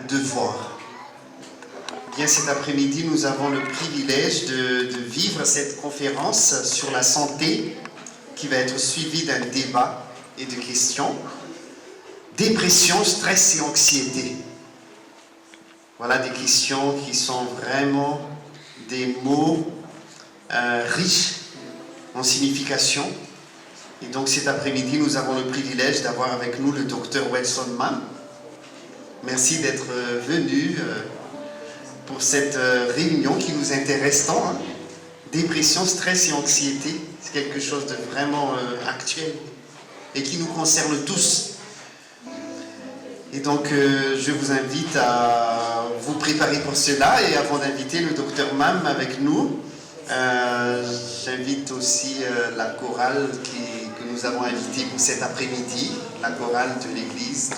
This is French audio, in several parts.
devoir. Bien, cet après-midi, nous avons le privilège de vivre cette conférence sur la santé qui va être suivie d'un débat et de questions. Dépression, stress et anxiété. Voilà des questions qui sont vraiment des mots riches en signification. Et donc cet après-midi, nous avons le privilège d'avoir avec nous le docteur Wilson Mann. Merci d'être venu pour cette réunion qui nous intéresse tant. Hein. Dépression, stress et anxiété, c'est quelque chose de vraiment actuel et qui nous concerne tous. Et donc, je vous invite à vous préparer pour cela. Et avant d'inviter le docteur Mann avec nous, j'invite aussi la chorale que nous avons invitée pour cet après-midi, la chorale de l'église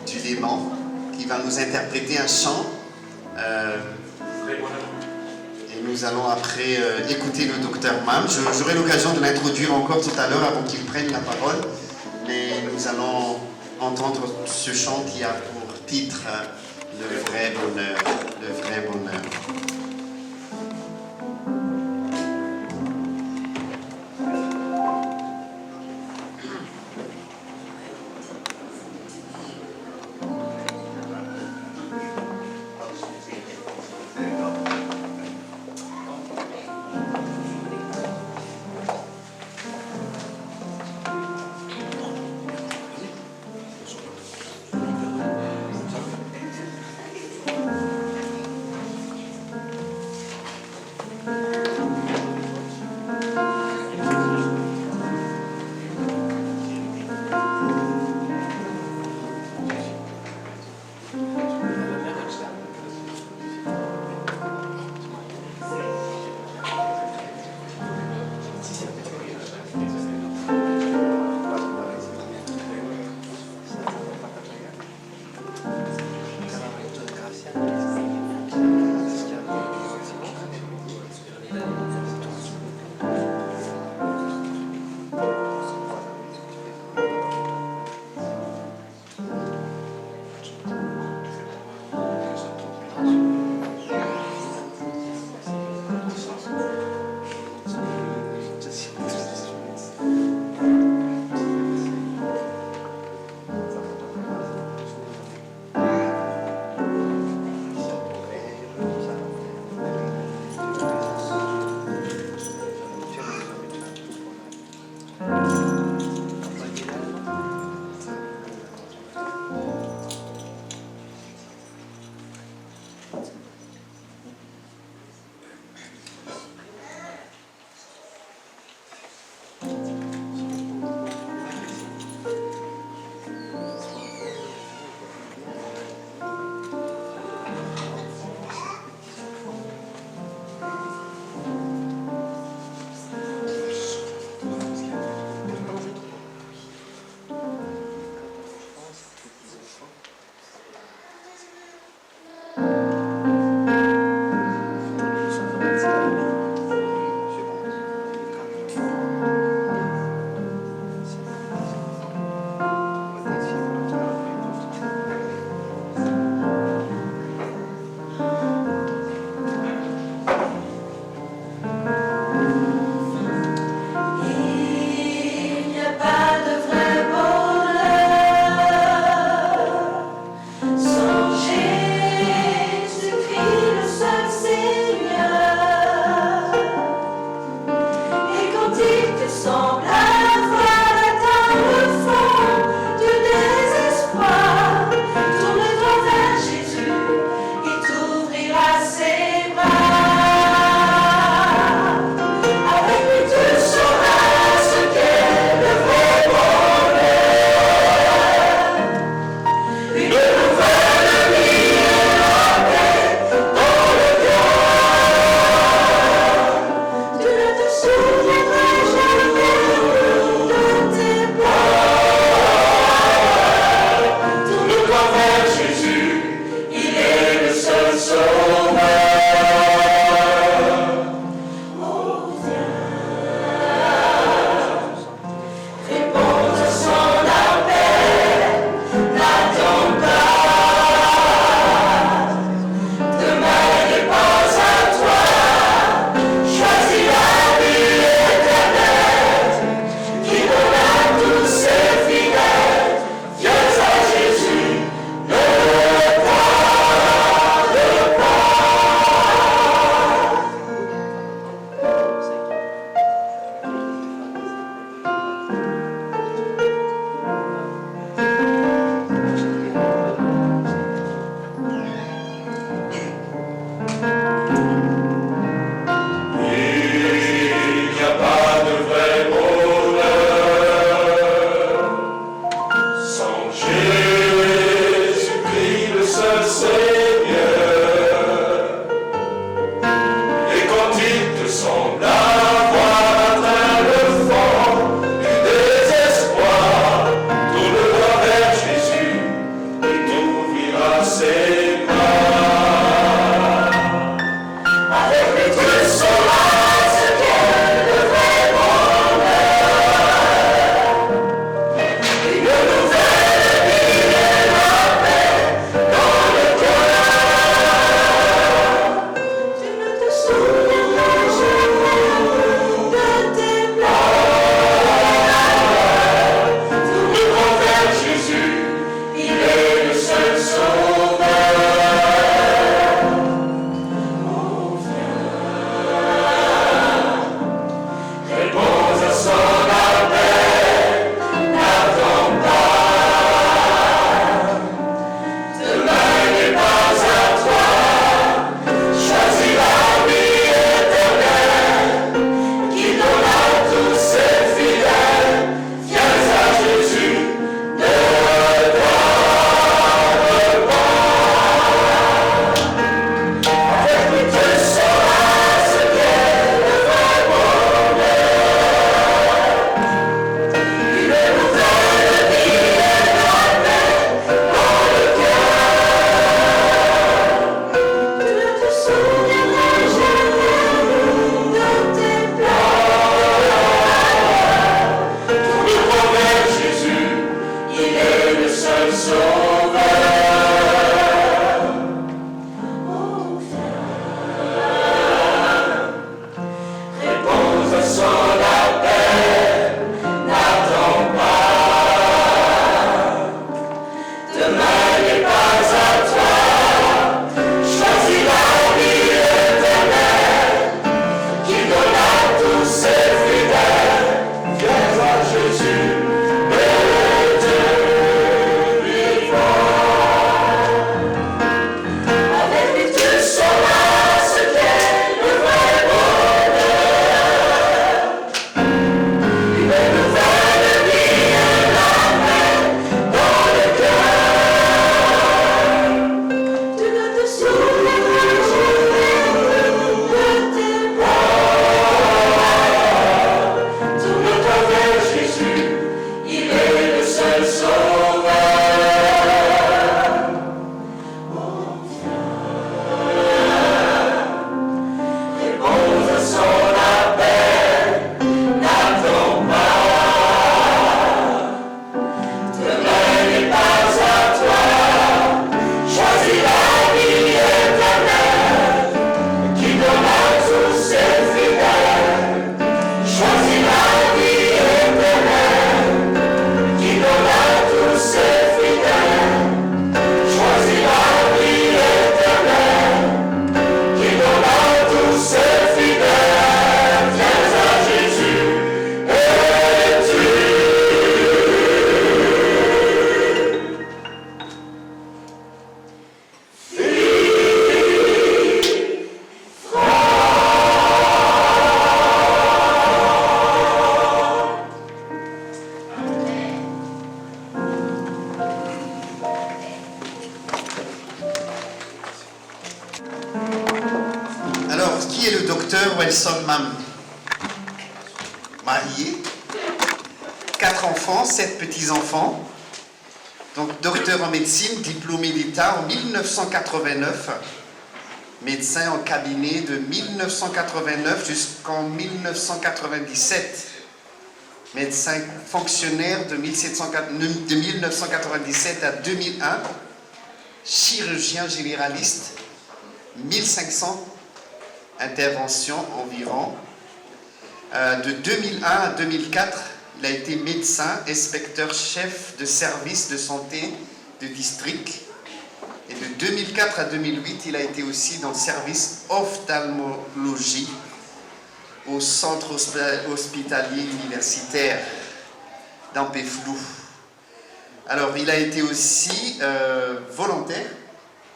du Léman, qui va nous interpréter un chant. Et nous allons après écouter le docteur Mann. J'aurai l'occasion de l'introduire encore tout à l'heure avant qu'il prenne la parole. Mais nous allons entendre ce chant qui a pour titre Le vrai bonheur, le vrai bonheur. Docteur Welson Mam, marié, 4 enfants, 7 petits-enfants. Donc, docteur en médecine, diplômé d'État en 1989, médecin en cabinet de 1989 jusqu'en 1997, médecin fonctionnaire de 1997 à 2001, chirurgien généraliste, 1500 interventions environ. De 2001 à 2004, il a été médecin, inspecteur-chef de service de santé de district. Et de 2004 à 2008, il a été aussi dans le service ophtalmologie au centre hospitalier universitaire d'Ampeflou. Alors, il a été aussi volontaire.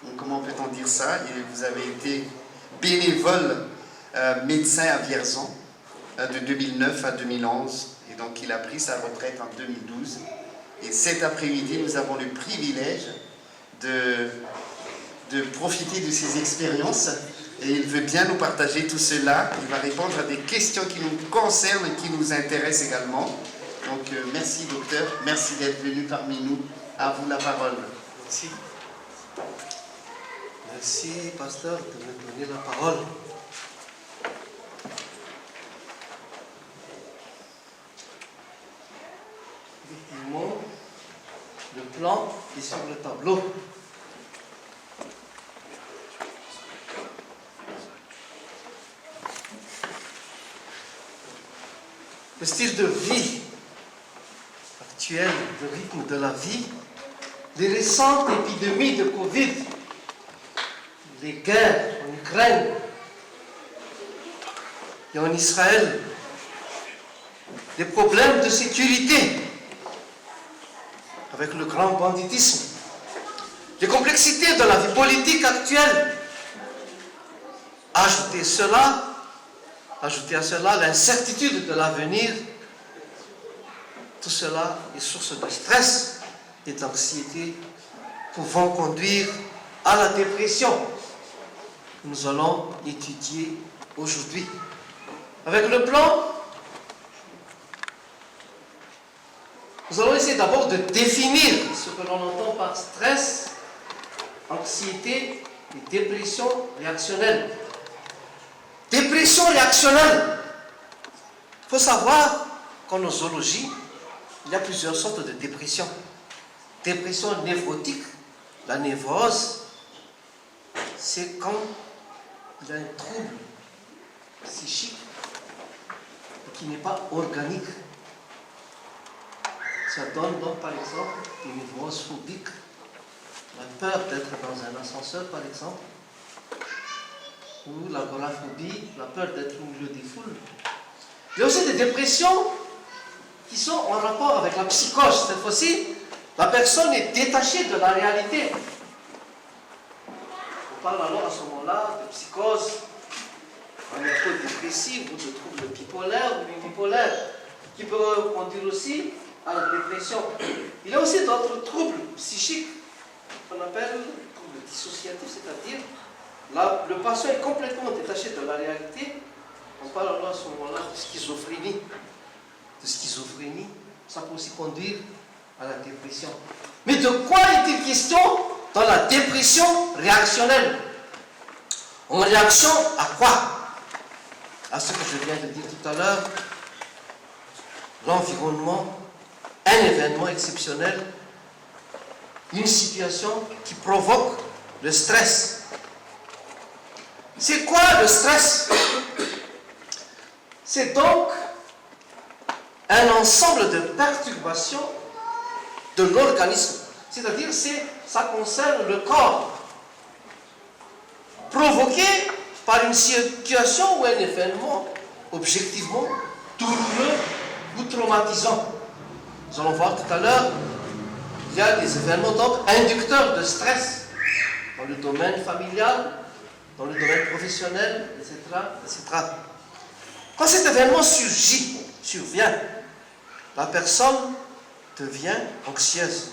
Donc, comment peut-on dire ça? Vous avez été bénévole médecin à Vierzon de 2009 à 2011. Et donc, il a pris sa retraite en 2012. Et cet après-midi, nous avons le privilège de profiter de ses expériences. Et il veut bien nous partager tout cela. Il va répondre à des questions qui nous concernent et qui nous intéressent également. Donc, merci, docteur. Merci d'être venu parmi nous. À vous la parole. Merci. Merci, pasteur, de me donner la parole. Effectivement, le plan est sur le tableau. Le style de vie actuel, le rythme de la vie, les récentes épidémies de Covid, les guerres en Ukraine et en Israël, les problèmes de sécurité avec le grand banditisme, les complexités de la vie politique actuelle. Ajoutez à cela l'incertitude de l'avenir. Tout cela est source de stress et d'anxiété pouvant conduire à la dépression que nous allons étudier aujourd'hui. Avec le plan, nous allons essayer d'abord de définir ce que l'on entend par stress, anxiété et dépression réactionnelle. Dépression réactionnelle. Il faut savoir qu'en nosologie, il y a plusieurs sortes de dépression. Dépression névrotique, la névrose, c'est quand il y a un trouble psychique qui n'est pas organique. Ça donne donc par exemple une névrose phobique, la peur d'être dans un ascenseur par exemple, ou l'agoraphobie, la peur d'être au milieu des foules. Il y a aussi des dépressions qui sont en rapport avec la psychose. Cette fois-ci, la personne est détachée de la réalité. On parle alors à ce moment-là de psychose maniaco-dépressive ou de troubles bipolaires ou bipolaires, qui peuvent conduire aussi à la dépression. Il y a aussi d'autres troubles psychiques qu'on appelle troubles dissociatifs, c'est-à-dire là, le patient est complètement détaché de la réalité. On parle alors à ce moment-là de schizophrénie. Ça peut aussi conduire à la dépression. Mais de quoi est-il question dans la dépression réactionnelle? En réaction à quoi? À ce que je viens de dire tout à l'heure, l'environnement, un événement exceptionnel, une situation qui provoque le stress. C'est quoi le stress? C'est donc un ensemble de perturbations de l'organisme. C'est-à-dire, ça concerne le corps, provoqué par une situation ou un événement objectivement douloureux ou traumatisant. Nous allons voir tout à l'heure, il y a des événements donc inducteurs de stress dans le domaine familial, dans le domaine professionnel, etc., etc. Quand cet événement survient, la personne devient anxieuse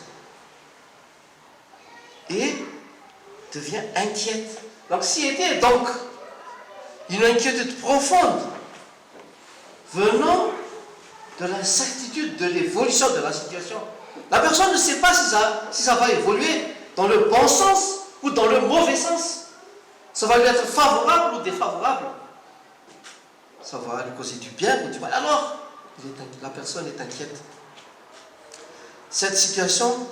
et devient inquiète. L'anxiété est donc une inquiétude profonde venant de l'incertitude de l'évolution de la situation. La personne ne sait pas si ça va évoluer dans le bon sens ou dans le mauvais sens. Ça va lui être favorable ou défavorable. Ça va lui causer du bien ou du mal. Alors, la personne est inquiète. Cette situation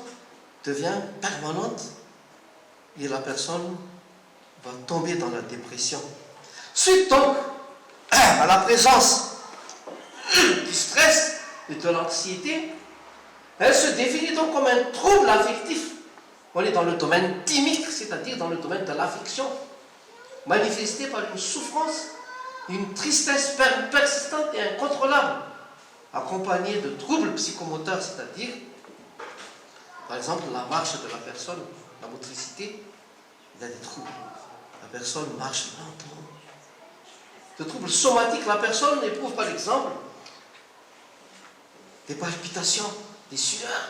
devient permanente et la personne va tomber dans la dépression. Suite donc à la présence du stress et de l'anxiété, elle se définit donc comme un trouble affectif. On est dans le domaine thymique, c'est-à-dire dans le domaine de l'affection, manifesté par une souffrance, une tristesse persistante et incontrôlable, accompagnée de troubles psychomoteurs, c'est-à-dire, par exemple, la marche de la personne, la motricité, il y a des troubles. La personne marche lentement. De troubles somatiques, la personne éprouve par exemple des palpitations, des sueurs.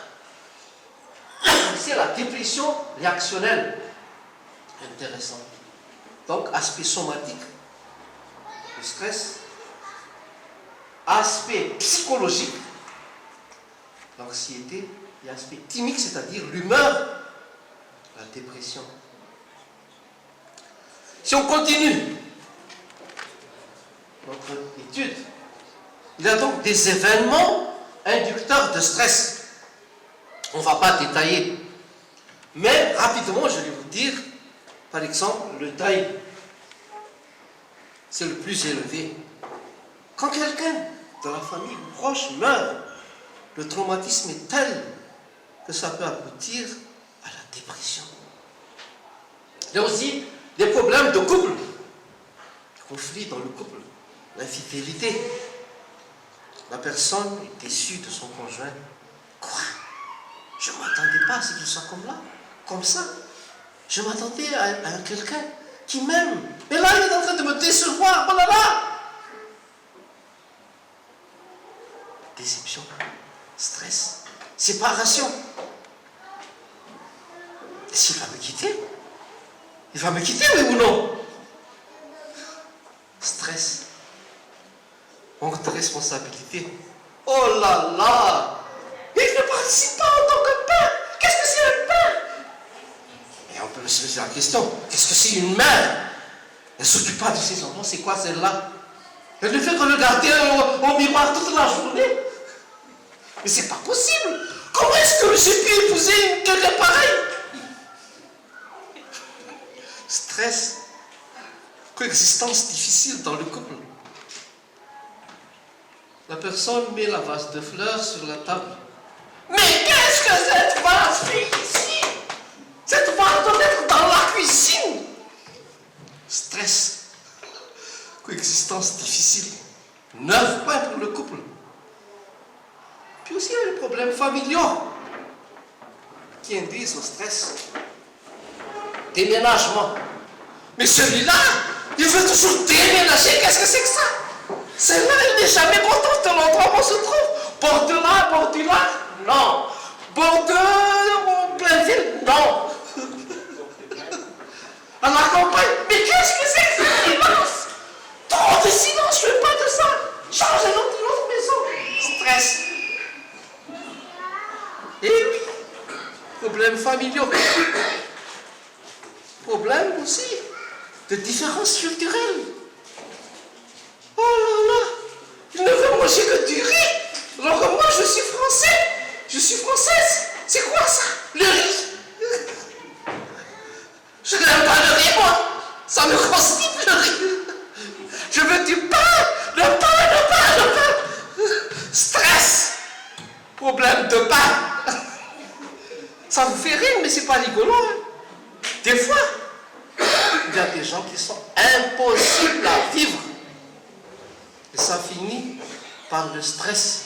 C'est la dépression réactionnelle. Intéressant. Donc, aspect somatique, le stress. Aspect psychologique, l'anxiété. Et aspect thymique, c'est-à-dire l'humeur, la dépression. Si on continue notre étude, il y a donc des événements inducteurs de stress. On ne va pas détailler. Mais rapidement, je vais vous dire, par exemple, le deuil. C'est le plus élevé. Quand quelqu'un de la famille proche meurt, le traumatisme est tel que ça peut aboutir à la dépression. Il y a aussi des problèmes de couple, des conflits dans le couple, l'infidélité. La personne est déçue de son conjoint. Quoi? Je ne m'attendais pas à ce qu'il soit comme ça. Je m'attendais à quelqu'un qui m'aime. Mais là, il est en train de me décevoir. Oh là là! Déception, stress, séparation. Est-ce qu'il va me quitter? Il va me quitter, oui ou non? Stress, manque de responsabilité. Oh là là! Il ne participe pas en tant que père. Qu'est-ce que c'est un père? Et on peut se poser la question, qu'est-ce que c'est une mère? Elle ne s'occupe pas de ses enfants, c'est quoi celle-là? Elle ne fait que regarder au miroir toute la journée. Mais c'est pas possible. Comment est-ce que j'ai pu épouser quelqu'un pareil? Stress, coexistence difficile dans le couple. La personne met la vase de fleurs sur la table. Mais qu'est-ce que cette vase fait ici? Cette vase doit être dans la cuisine. Stress, coexistence difficile. 9 points pour le couple. Puis aussi, il y a les problèmes familiaux qui induisent au stress. Déménagement. Mais celui-là, il veut toujours déménager. Qu'est-ce que c'est que ça? Celle-là, elle n'est jamais contente de l'endroit où on se trouve. Bord de là, bord du lac? Non. Bord de Blainville? Non. À la campagne? Mais qu'est-ce que c'est que ce silence? Trop de silence, je ne veux pas de ça. Change une autre maison. Stress. Et oui, problèmes familiaux. Problèmes aussi de différences culturelles. Oh là là, il ne veut manger que du riz. Alors que moi, je suis français. Je suis française. C'est quoi ça? Le riz. Je n'aime pas le riz, moi. Ça me constipe, le riz. Je veux du pain. Le pain. Stress. Problème de pain. Ça vous fait rire, mais c'est pas rigolo. Hein? Des fois, il y a des gens qui sont impossibles à vivre. Et ça finit par le stress.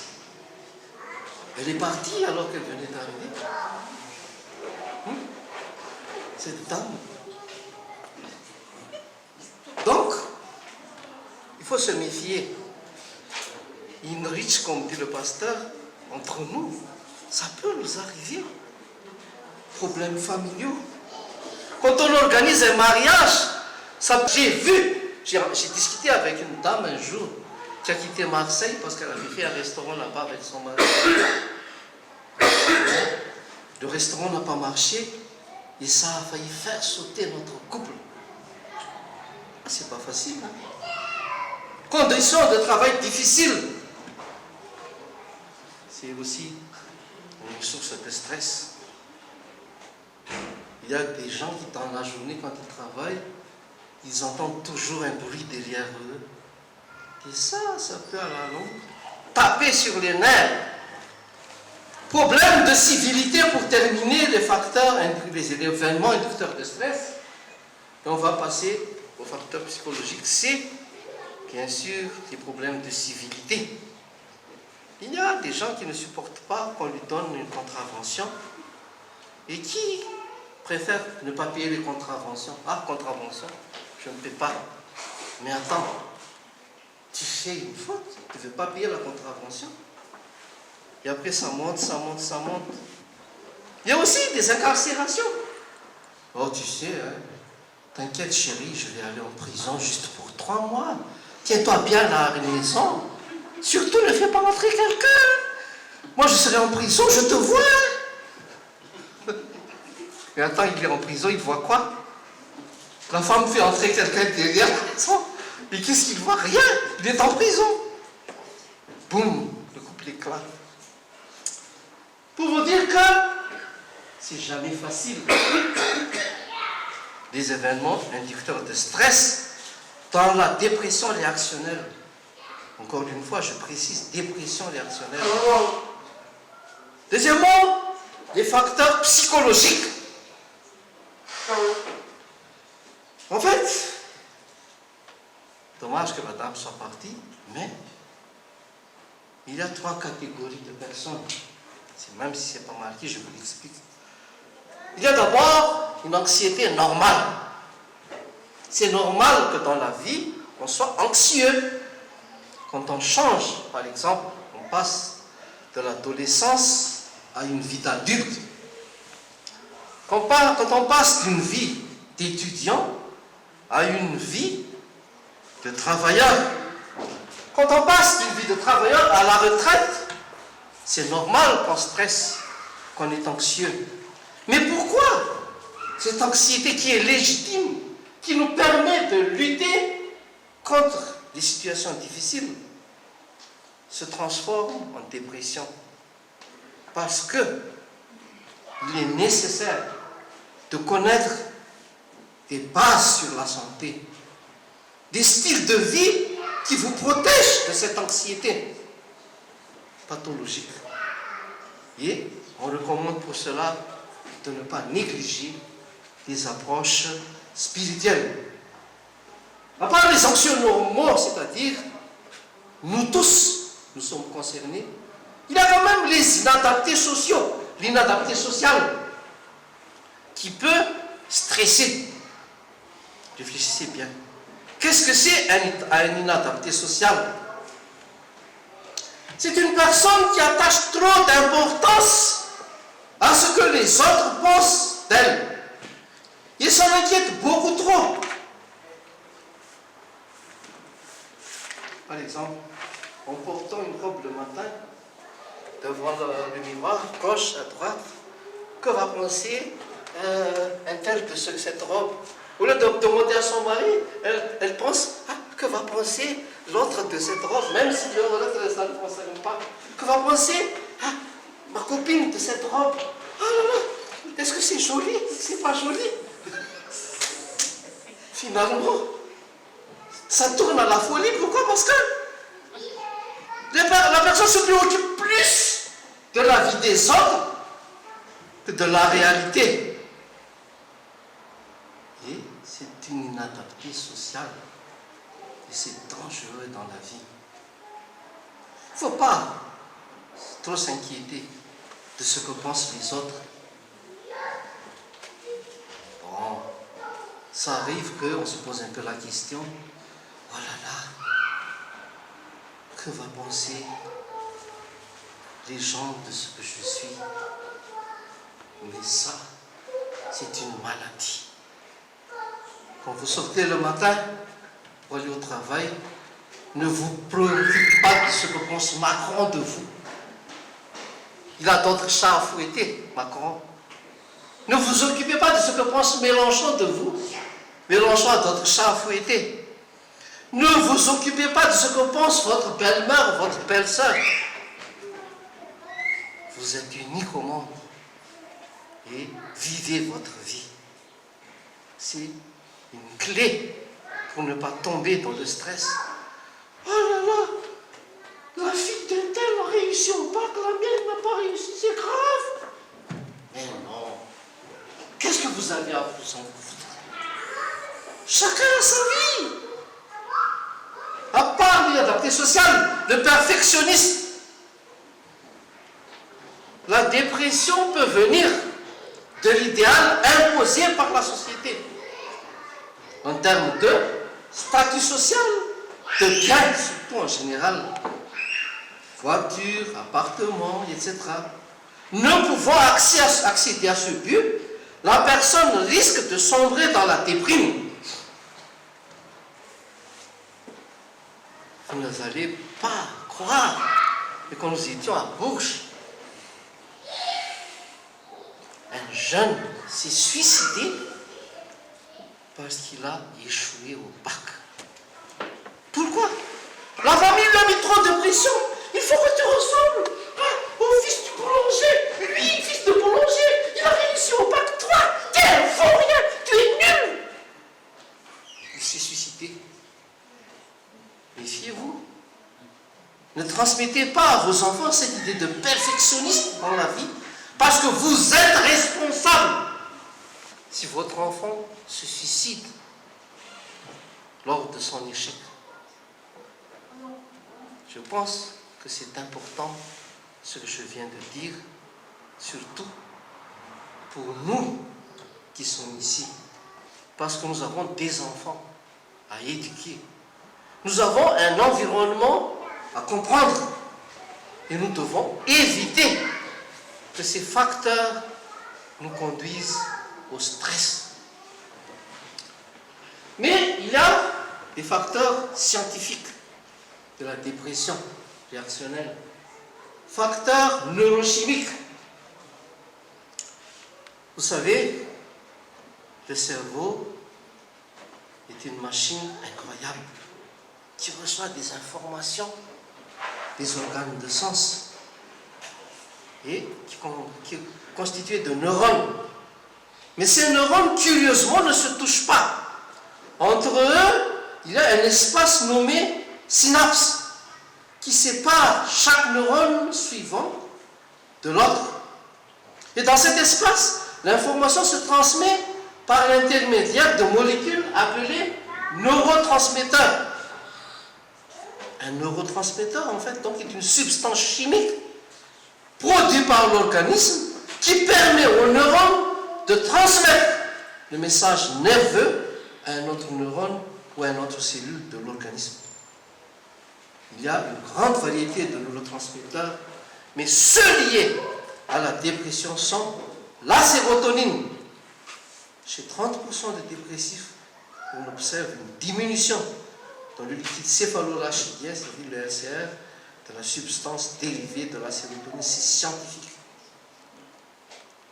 Elle est partie alors qu'elle venait d'arriver. Cette dame. Donc, il faut se méfier. Inrich, comme dit le pasteur, entre nous, ça peut nous arriver. Problèmes familiaux. Quand on organise un mariage, j'ai vu J'ai discuté avec une dame un jour qui a quitté Marseille parce qu'elle avait fait un restaurant là-bas avec son mari. Le restaurant n'a pas marché et ça a failli faire sauter notre couple. C'est pas facile, hein? Conditions de travail difficiles. C'est aussi une source de stress. Il y a des gens qui, dans la journée, quand ils travaillent, ils entendent toujours un bruit derrière eux. Et ça peut à la longue taper sur les nerfs. Problème de civilité pour terminer les événements inducteurs de stress. Et on va passer au facteur psychologique C, bien sûr, les problèmes de civilité. Il y a des gens qui ne supportent pas qu'on lui donne une contravention et qui préfèrent ne pas payer les contraventions. Ah, contravention, je ne paie pas. Mais attends, tu fais une faute, tu ne veux pas payer la contravention. Et après, ça monte, ça monte, ça monte. Il y a aussi des incarcérations. Oh, tu sais, hein, t'inquiète chérie, je vais aller en prison juste pour 3 mois. Tiens-toi bien à la maison. Surtout, ne fais pas rentrer quelqu'un. Moi, je serai en prison, je te vois. Mais attends, il est en prison, il voit quoi? La femme fait entrer quelqu'un derrière la maison. Et qu'est-ce qu'il voit? Rien. Il est en prison. Boum, le couple éclate. Pour vous dire que c'est jamais facile. Des événements inducteurs de stress dans la dépression réactionnelle. Encore une fois, je précise, dépression réactionnelle. Deuxièmement, les facteurs psychologiques. En fait, dommage que madame soit partie, mais il y a 3 catégories de personnes. Même si ce n'est pas marqué, je vous l'explique. Il y a d'abord une anxiété normale. C'est normal que dans la vie, on soit anxieux. Quand on change, par exemple, on passe de l'adolescence à une vie d'adulte. Quand on passe d'une vie d'étudiant à une vie de travailleur, quand on passe d'une vie de travailleur à la retraite, c'est normal qu'on stresse, qu'on est anxieux. Mais pourquoi cette anxiété qui est légitime, qui nous permet de lutter contre les situations difficiles, se transforme en dépression? Parce que il est nécessaire de connaître des bases sur la santé, des styles de vie qui vous protègent de cette anxiété pathologique. Et on recommande pour cela de ne pas négliger les approches spirituelles. À part les anxieux normaux, c'est-à-dire nous tous, nous sommes concernés, il y a quand même les inadaptés sociaux, l'inadapté social qui peut stresser. Réfléchissez bien. Qu'est-ce que c'est un inadapté social? C'est une personne qui attache trop d'importance à ce que les autres pensent d'elle. Il s'en inquiète beaucoup trop. Par exemple, en portant une robe le matin, devant le miroir, gauche à droite, que va penser un tel de cette robe? Au lieu de demander à son mari, elle pense, que va penser l'autre de cette robe, même si l'autre ça ne concerne pas. Que va penser ma copine de cette robe? Oh là là, est-ce que c'est joli? C'est pas joli. Finalement, ça tourne à la folie. Pourquoi? Parce que la personne se préoccupe plus de la vie des autres que de la réalité. Et c'est une inadaptée sociale. Et c'est dangereux dans la vie. Il ne faut pas trop s'inquiéter de ce que pensent les autres. Bon, ça arrive qu'on se pose un peu la question, oh là là, que va penser les gens de ce que je suis? Mais ça, c'est une maladie. Quand vous sortez le matin, pour aller au travail, ne vous préoccupez pas de ce que pense Macron de vous. Il a d'autres chats à fouetter, Macron. Ne vous occupez pas de ce que pense Mélenchon de vous. Mélenchon a d'autres chats à fouetter. Ne vous occupez pas de ce que pense votre belle-mère ou votre belle-sœur. Vous êtes unique au monde. Et vivez votre vie. C'est une clé pour ne pas tomber dans le stress. Oh là là, la fille d'un tel a réussi au bac, la mienne n'a pas réussi, c'est grave. Mais non. Qu'est-ce que vous avez à vous en foutre? Chacun a sa vie. À part l'adapté social, le perfectionniste. La dépression peut venir de l'idéal imposé par la société. En termes de statut social, de biens, surtout en général, voiture, appartement, etc. Ne pouvant accéder à ce but, la personne risque de sombrer dans la déprime. Vous n'allez pas croire que quand nous étions à Bourges, un jeune s'est suicidé parce qu'il a échoué au bac. Pourquoi? La famille lui a mis trop de pression. Il faut que tu ressembles au fils du boulanger. Lui, fils de boulanger, il a réussi au bac. Toi, tu es un vaurien, tu es nul. Il s'est suicidé. Méfiez-vous. Ne transmettez pas à vos enfants cette idée de perfectionniste dans la vie, parce que vous êtes responsable si votre enfant se suicide lors de son échec. Je pense que c'est important ce que je viens de dire, surtout pour nous qui sommes ici, parce que nous avons des enfants à éduquer. Nous avons un environnement à comprendre et nous devons éviter que ces facteurs nous conduisent au stress. Mais il y a des facteurs scientifiques de la dépression réactionnelle, facteurs neurochimiques. Vous savez, le cerveau est une machine incroyable qui reçoit des informations des organes de sens et qui est constitué de neurones. Mais ces neurones, curieusement, ne se touchent pas. Entre eux, il y a un espace nommé synapse qui sépare chaque neurone suivant de l'autre. Et dans cet espace, l'information se transmet par l'intermédiaire de molécules appelées neurotransmetteurs. Un neurotransmetteur, en fait, donc, est une substance chimique produite par l'organisme qui permet aux neurones de transmettre le message nerveux à un autre neurone ou à une autre cellule de l'organisme. Il y a une grande variété de neurotransmetteurs, mais ceux liés à la dépression sont la sérotonine. Chez 30% des dépressifs, on observe une diminution dans le liquide céphalorachidien, c'est-à-dire le LCR, de la substance dérivée de la sérotonine. C'est scientifique.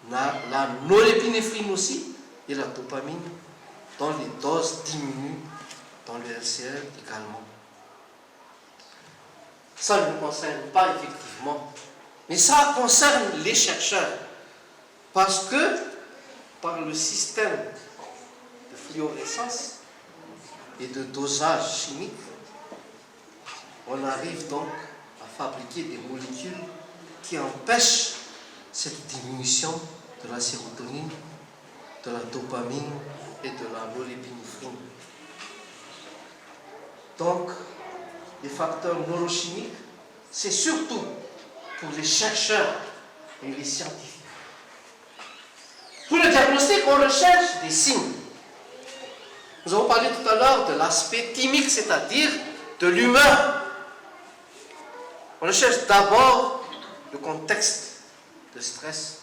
La norépinéphrine aussi et la dopamine, dont les doses diminuent dans le LCR également. Ça ne nous concerne pas effectivement, mais ça concerne les chercheurs, parce que par le système de fluorescence et de dosage chimique, on arrive donc à fabriquer des molécules qui empêchent cette diminution de la sérotonine, de la dopamine et de la norépinéphrine. Donc, les facteurs neurochimiques, c'est surtout pour les chercheurs et les scientifiques. Pour le diagnostic, on recherche des signes. Nous avons parlé tout à l'heure de l'aspect chimique, c'est-à-dire de l'humeur. On recherche d'abord le contexte de stress.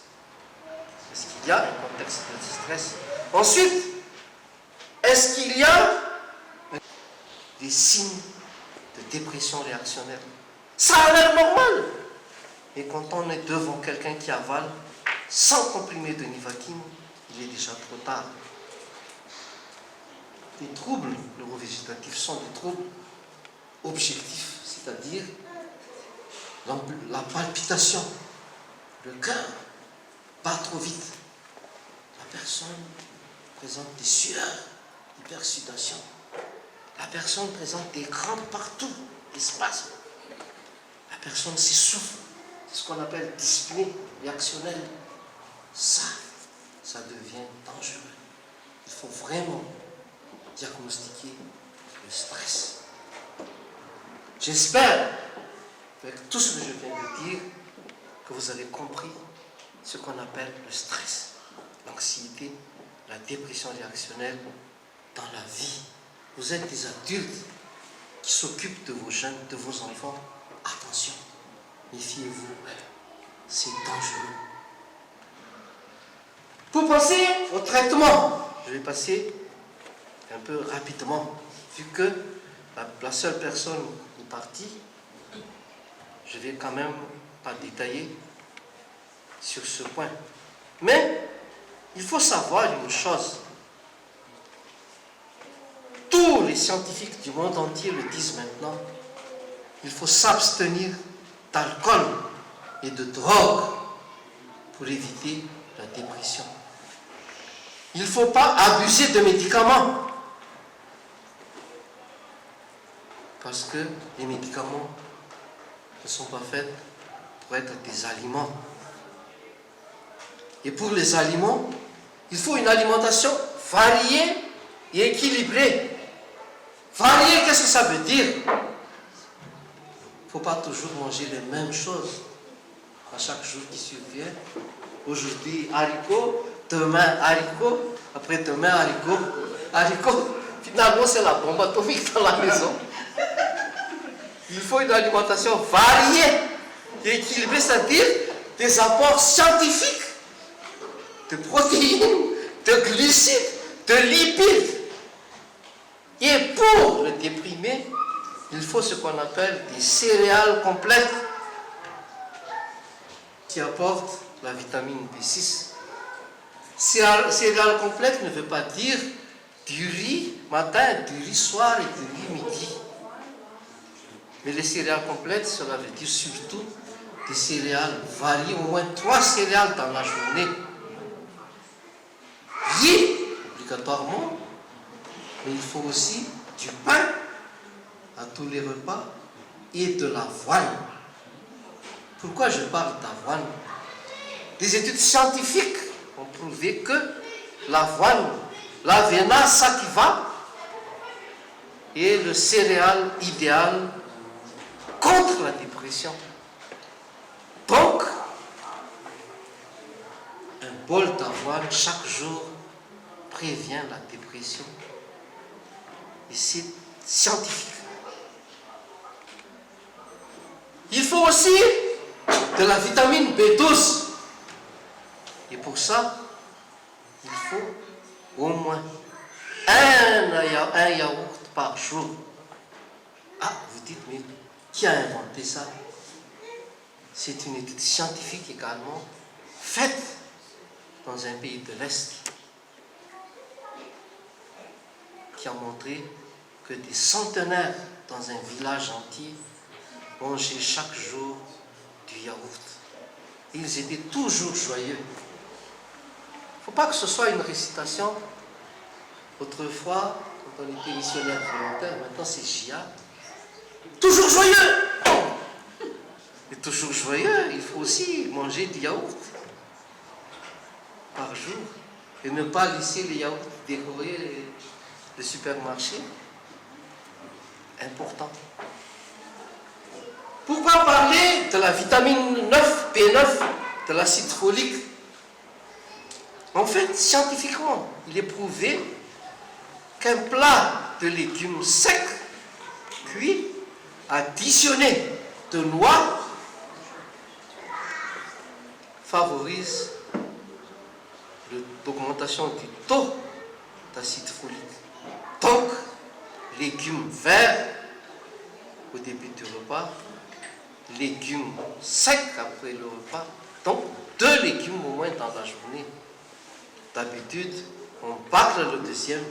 Est-ce qu'il y a un contexte de stress? Ensuite, est-ce qu'il y a des signes de dépression réactionnelle. Ça a l'air normal. Mais quand on est devant quelqu'un qui avale 100 comprimés de Nivaquine, il est déjà trop tard. Les troubles neurovégétatifs sont des troubles objectifs, c'est-à-dire la palpitation, le cœur bat trop vite. La personne présente des sueurs, hypersudation. La personne présente des crampes partout, des spasmes. La personne s'essouffle. C'est ce qu'on appelle dyspnée réactionnelle. Ça devient dangereux. Il faut vraiment diagnostiquer le stress. J'espère, avec tout ce que je viens de dire, que vous avez compris ce qu'on appelle le stress, l'anxiété, la dépression réactionnelle dans la vie. Vous êtes des adultes qui s'occupent de vos jeunes, de vos enfants. Attention, méfiez-vous, c'est dangereux. Pour passer au traitement, je vais passer un peu rapidement, vu que la seule personne est partie, je vais quand même pas détailler sur ce point. Mais il faut savoir une chose. Tous les scientifiques du monde entier le disent maintenant. Il faut s'abstenir d'alcool et de drogue pour éviter la dépression. Il ne faut pas abuser de médicaments. Parce que les médicaments ne sont pas faits pour être des aliments. Et pour les aliments, il faut une alimentation variée et équilibrée. Variée, qu'est-ce que ça veut dire? Il ne faut pas toujours manger les mêmes choses à chaque jour qui survient. Aujourd'hui, haricots, demain, haricots, après-demain, haricots. Haricots, finalement, c'est la bombe atomique dans la maison. Il faut une alimentation variée et équilibrée, c'est-à-dire des apports scientifiques de protéines, de glucides, de lipides. Et pour le déprimé, il faut ce qu'on appelle des céréales complètes qui apportent la vitamine B6. Céréales complètes ne veut pas dire du riz matin, du riz soir et du riz midi. Mais les céréales complètes, cela veut dire surtout des céréales variées, au moins 3 céréales dans la journée. Riz, obligatoirement, mais il faut aussi du pain à tous les repas et de l'avoine. Pourquoi je parle d'avoine? Des études scientifiques ont prouvé que l'avoine, l'avena sativa, est le céréale idéal contre la dépression. Donc, un bol d'avoine chaque jour prévient la dépression. Et c'est scientifique. Il faut aussi de la vitamine B12. Et pour ça, il faut au moins un yaourt par jour. Ah, vous dites, mais qui a inventé ça? C'est une étude scientifique également faite dans un pays de l'Est qui a montré que des centenaires dans un village entier mangeaient chaque jour du yaourt. Et ils étaient toujours joyeux. Il ne faut pas que ce soit une récitation. Autrefois, quand on était missionnaire volontaire, maintenant c'est JA. Toujours joyeux! Et toujours joyeux, il faut aussi manger du yaourt par jour. Et ne pas laisser les yaourts décorer le supermarché. Important. Pourquoi parler de la vitamine 9, B9, de l'acide folique? En fait, scientifiquement, il est prouvé qu'un plat de légumes secs, cuits, additionné de noix, favorise l'augmentation du taux d'acide folique. Donc, légumes verts au début du repas, légumes secs après le repas, donc 2 légumes au moins dans la journée. D'habitude, on bâcle le deuxième.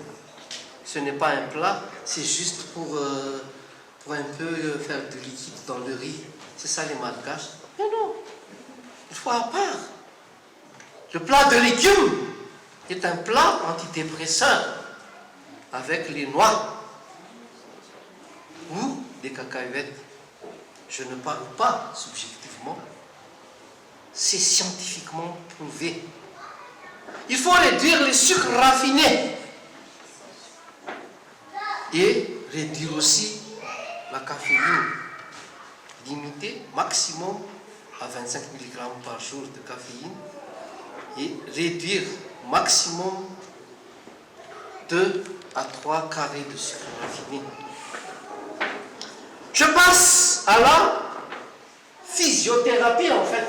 Ce n'est pas un plat, c'est juste pour un peu faire du liquide dans le riz. C'est ça les malgaches. Mais non, il faut à part. Le plat de légumes est un plat antidépresseur avec les noix ou des cacahuètes. Je ne parle pas subjectivement. C'est scientifiquement prouvé. Il faut réduire les sucres raffinés et réduire aussi la caféine. Limiter maximum à 25 mg par jour de caféine et réduire maximum 2 à 3 carrés de sucre raffiné. Je passe à la physiothérapie en fait.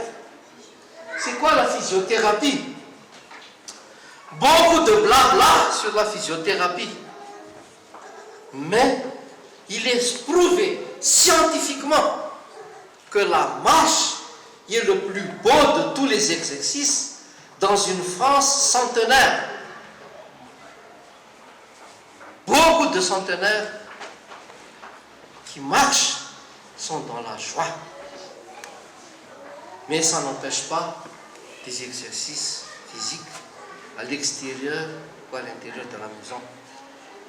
C'est quoi la physiothérapie? Beaucoup de blabla sur la physiothérapie. Mais il est prouvé scientifiquement que la marche est le plus beau de tous les exercices dans une France centenaire. Beaucoup de centenaires qui marchent sont dans la joie. Mais ça n'empêche pas des exercices physiques à l'extérieur ou à l'intérieur de la maison.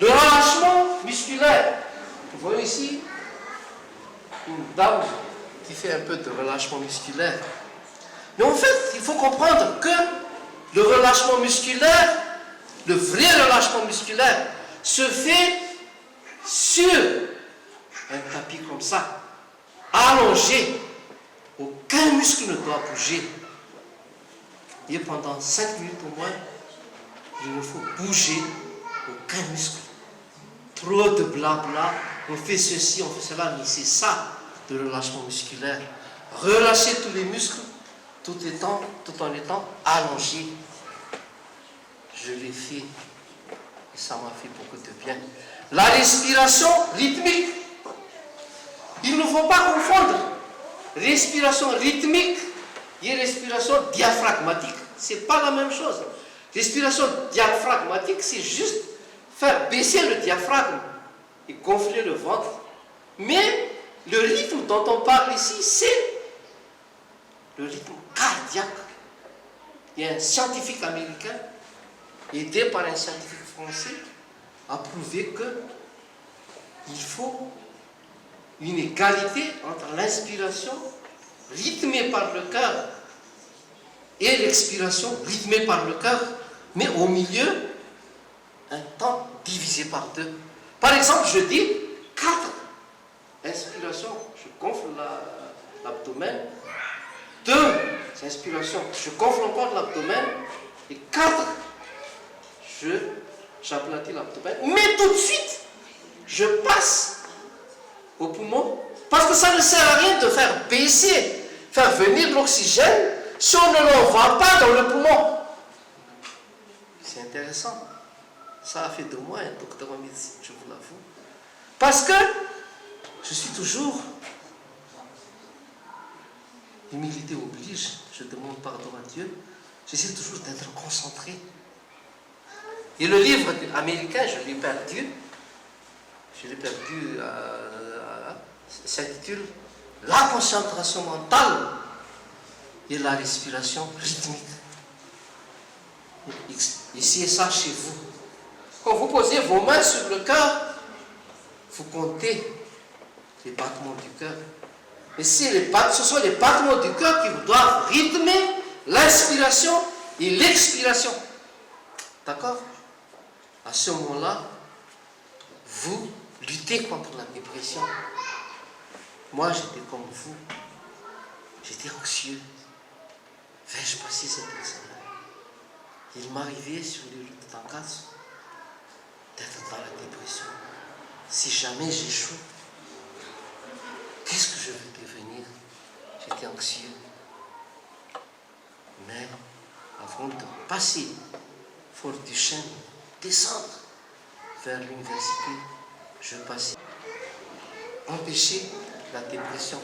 Le relâchement musculaire. Vous voyez ici une dame qui fait un peu de relâchement musculaire. Mais en fait, il faut comprendre que le relâchement musculaire, le vrai relâchement musculaire, se fait sur un tapis comme ça, allongé. Aucun muscle ne doit bouger. Et pendant 5 minutes au moins, il ne faut bouger aucun muscle. Trop de blabla, on fait ceci, on fait cela, mais c'est ça le relâchement musculaire. Relâcher tous les muscles tout en étant allongé. Je l'ai fait et ça m'a fait beaucoup de bien. La respiration rythmique. Il ne faut pas confondre respiration rythmique et respiration diaphragmatique. Ce n'est pas la même chose. Respiration diaphragmatique, c'est juste faire baisser le diaphragme et gonfler le ventre. Mais le rythme dont on parle ici, c'est le rythme cardiaque. Il y a un scientifique américain, aidé par un scientifique français, a prouvé qu'il faut une égalité entre l'inspiration rythmée par le cœur et l'expiration rythmée par le cœur, mais au milieu, un temps divisé par 2. Par exemple, je dis 4 inspirations, je gonfle l'abdomen. 2 inspirations, je gonfle encore l'abdomen. Et 4, j'aplatis l'abdomen. Mais tout de suite, je passe au poumon. Parce que ça ne sert à rien de faire baisser, faire venir l'oxygène si on ne l'envoie pas dans le poumon. C'est intéressant. Ça a fait de moi un docteur en médecine, je vous l'avoue. Parce que je suis toujours, humilité oblige, je demande pardon à Dieu, j'essaie toujours d'être concentré. Et le livre américain, je l'ai perdu, s'intitule La concentration mentale et la respiration rythmique. Essayez ça chez vous. Quand vous posez vos mains sur le cœur, vous comptez les battements du cœur. Et ce sont les battements du cœur qui vous doivent rythmer l'inspiration et l'expiration. D'accord? À ce moment-là, vous luttez contre la dépression. Moi, j'étais comme vous. J'étais anxieux. Vais-je passer cet examen? Il m'arrivait sur les routes d'Ancas d'être dans la dépression. Si jamais j'échoue, qu'est-ce que je vais devenir? J'étais anxieux. Mais avant de passer Fort du Chêne, descendre vers l'université, je passais. Empêcher la dépression.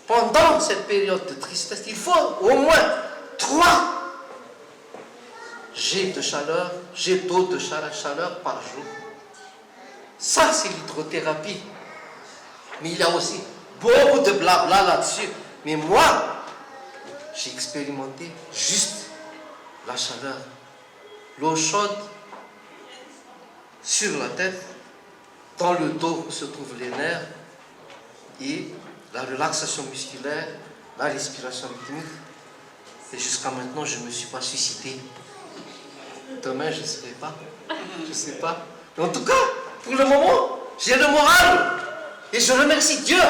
Pendant cette période de tristesse, il faut au moins 3 jets de chaleur, jets d'eau de chaleur par jour. Ça, c'est l'hydrothérapie. Mais il y a aussi beaucoup de blabla là-dessus. Mais moi, j'ai expérimenté juste la chaleur. L'eau chaude sur la tête, dans le dos où se trouvent les nerfs, et la relaxation musculaire, la respiration rythmique. Et jusqu'à maintenant, je ne me suis pas suicidé. Demain, je ne serai pas. Je ne sais pas. Mais en tout cas, pour le moment, j'ai le moral. Et je remercie Dieu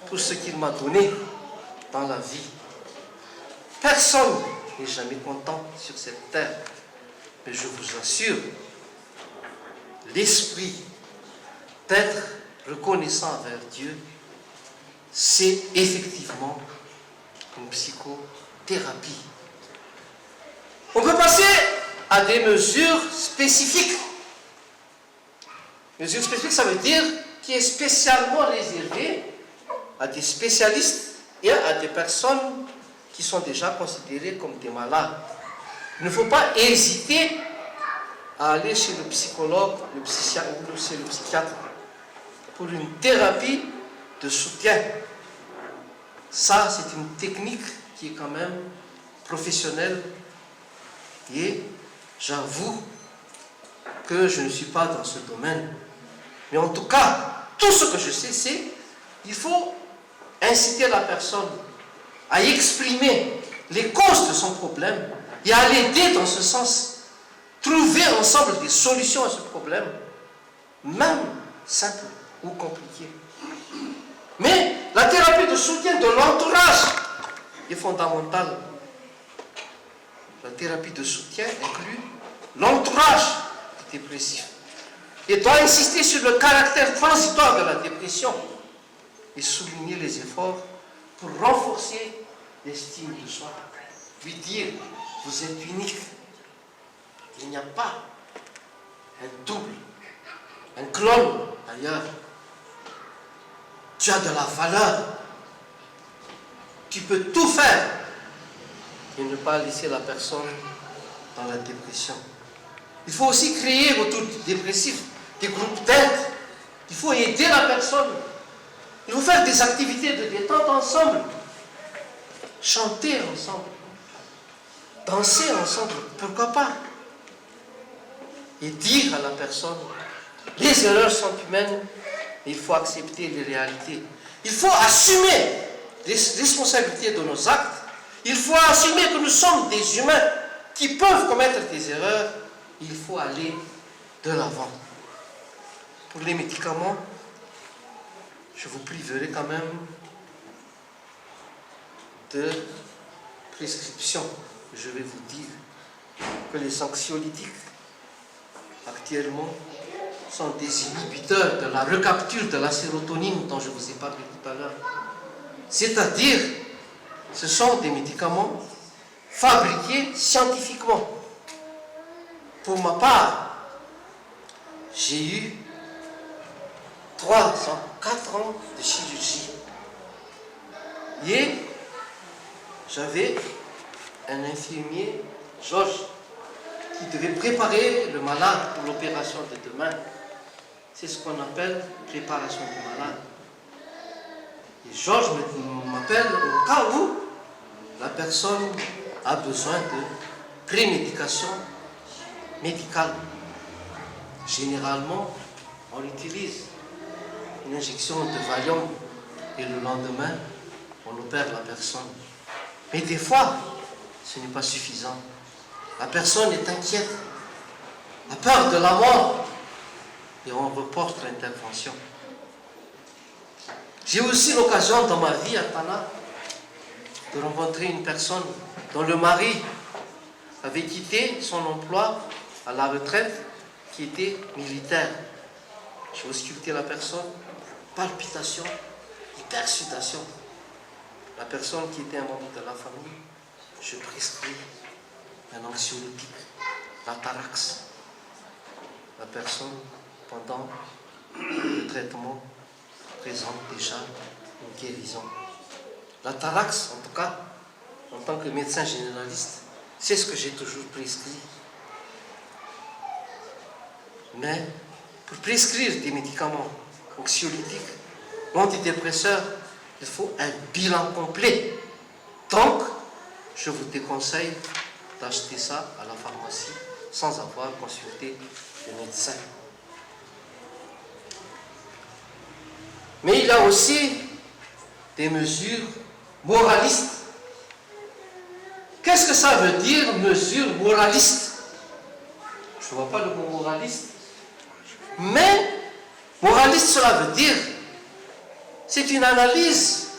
pour ce qu'il m'a donné dans la vie. Personne n'est jamais content sur cette terre. Mais je vous assure, l'esprit d'être reconnaissant envers Dieu, c'est effectivement une psychothérapie. On peut passer à des mesures spécifiques. Mesures spécifiques, ça veut dire qui est spécialement réservé à des spécialistes et à des personnes qui sont déjà considérées comme des malades. Il ne faut pas hésiter à aller chez le psychologue, le psychiatre ou chez le psychiatre pour une thérapie de soutien. Ça, c'est une technique qui est quand même professionnelle et j'avoue que je ne suis pas dans ce domaine. Mais en tout cas, tout ce que je sais, c'est qu'il faut inciter la personne à exprimer les causes de son problème et à l'aider dans ce sens. Trouver ensemble des solutions à ce problème, même simple ou compliqué. Mais la thérapie de soutien de l'entourage est fondamentale. La thérapie de soutien inclut l'entourage du dépressif et doit insister sur le caractère transitoire de la dépression et souligner les efforts pour renforcer l'estime de soi. Lui dire, vous êtes unique. Il n'y a pas un double, un clone ailleurs. Tu as de la valeur. Tu peux tout faire et ne pas laisser la personne dans la dépression. Il faut aussi créer autour du dépressif des groupes d'aide. Il faut aider la personne. Il faut faire des activités de détente ensemble. Chanter ensemble. Danser ensemble. Pourquoi pas? Et dire à la personne, les erreurs sont humaines, mais il faut accepter les réalités. Il faut assumer les responsabilités de nos actes. Il faut assumer que nous sommes des humains qui peuvent commettre des erreurs. Il faut aller de l'avant. Pour les médicaments, je vous priverai quand même de prescription. Je vais vous dire que les anxiolytiques actuellement sont des inhibiteurs de la recapture de la sérotonine dont je vous ai parlé tout à l'heure. C'est-à-dire, ce sont des médicaments fabriqués scientifiquement. Pour ma part, j'ai eu 4 ans de chirurgie. Et j'avais un infirmier, Georges, qui devait préparer le malade pour l'opération de demain. C'est ce qu'on appelle préparation du malade. Et Georges m'appelle au cas où la personne a besoin de prémédication médicale. Généralement, on utilise une injection de Valium et le lendemain, on opère la personne. Mais des fois, ce n'est pas suffisant. La personne est inquiète, a peur de la mort, et on reporte l'intervention. J'ai aussi l'occasion dans ma vie à Tana de rencontrer une personne dont le mari avait quitté son emploi à la retraite, qui était militaire. J'ai ausculté la personne, palpitation, hypersudation. La personne qui était un membre de la famille, je prescris un anxiolytique, la Tarax. La personne, pendant le traitement présente déjà une guérison. L'atarax, en tout cas, en tant que médecin généraliste, c'est ce que j'ai toujours prescrit. Mais pour prescrire des médicaments anxiolytiques ou antidépresseurs, il faut un bilan complet. Donc, je vous déconseille d'acheter ça à la pharmacie sans avoir consulté le médecin. Mais il y a aussi des mesures moralistes. Qu'est-ce que ça veut dire, mesure moraliste? Je ne vois pas le mot moraliste. Mais, moraliste, cela veut dire, c'est une analyse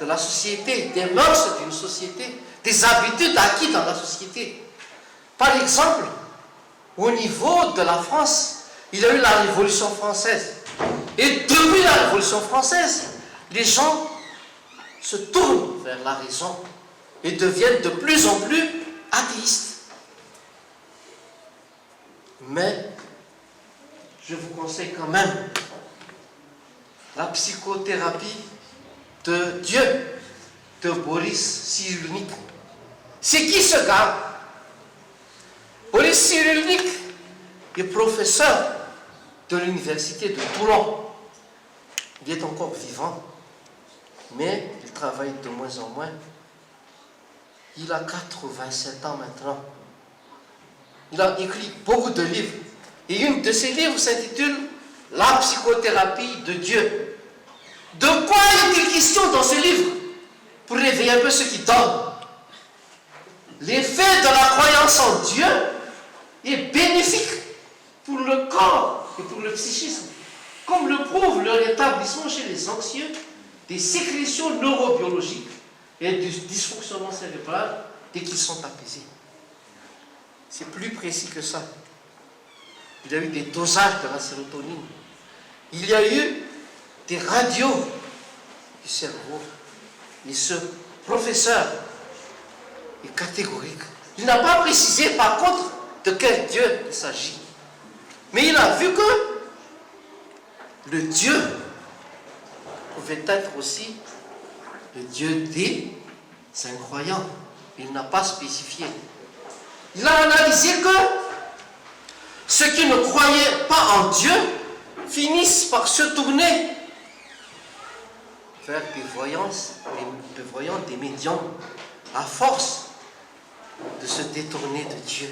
de la société, des mœurs d'une société, des habitudes acquises dans la société. Par exemple, au niveau de la France, il y a eu la Révolution française. Et depuis la Révolution française, les gens se tournent vers la raison et deviennent de plus en plus athéistes. Mais, je vous conseille quand même la psychothérapie de Dieu, de Boris Cyrulnik. C'est qui ce gars? Boris Cyrulnik est professeur de l'université de Toulon. Il est encore vivant, mais il travaille de moins en moins. Il a 87 ans maintenant. Il a écrit beaucoup de livres. Et une de ses livres s'intitule « La psychothérapie de Dieu ». De quoi est-il question dans ce livre? Pour réveiller un peu ceux qui dorment. L'effet de la croyance en Dieu est bénéfique pour le corps et pour le psychisme, comme le prouve le rétablissement chez les anxieux des sécrétions neurobiologiques et du dysfonctionnement cérébral dès qu'ils sont apaisés. C'est plus précis que ça. Il y a eu des dosages de la sérotonine. Il y a eu des radios du cerveau. Et ce professeur est catégorique. Il n'a pas précisé par contre de quel Dieu il s'agit. Mais il a vu que le Dieu pouvait être aussi le Dieu des incroyants. Il n'a pas spécifié. Il a analysé que ceux qui ne croyaient pas en Dieu finissent par se tourner vers des voyants, des médiums, à force de se détourner de Dieu.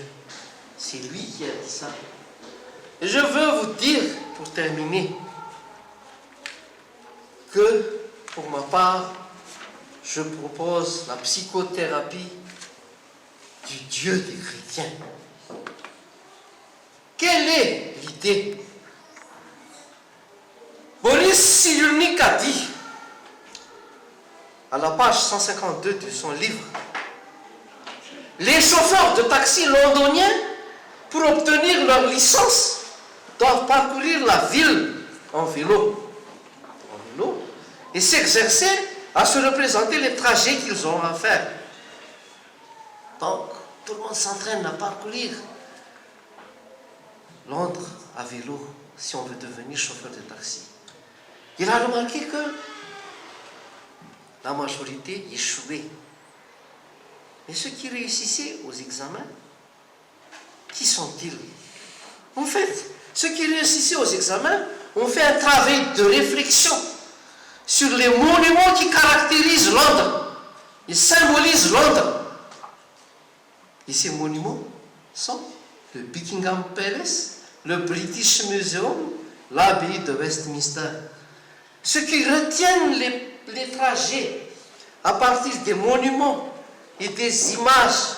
C'est lui qui a dit ça. Et je veux vous dire, pour terminer, que pour ma part, je propose la psychothérapie du Dieu des chrétiens. Quelle est l'idée? Boris Cyrulnik a dit, à la page 152 de son livre, les chauffeurs de taxi londoniens, pour obtenir leur licence, doivent parcourir la ville en vélo. Et s'exercer à se représenter les trajets qu'ils auront à faire. Donc, tout le monde s'entraîne à parcourir Londres à vélo si on veut devenir chauffeur de taxi. Il a remarqué que la majorité échouait. Et ceux qui réussissaient aux examens, qui sont-ils? En fait, ceux qui réussissaient aux examens ont fait un travail de réflexion sur les monuments qui caractérisent Londres. Ils symbolisent Londres. Et ces monuments sont le Buckingham Palace, le British Museum, l'abbaye de Westminster. Ceux qui retiennent les trajets à partir des monuments et des images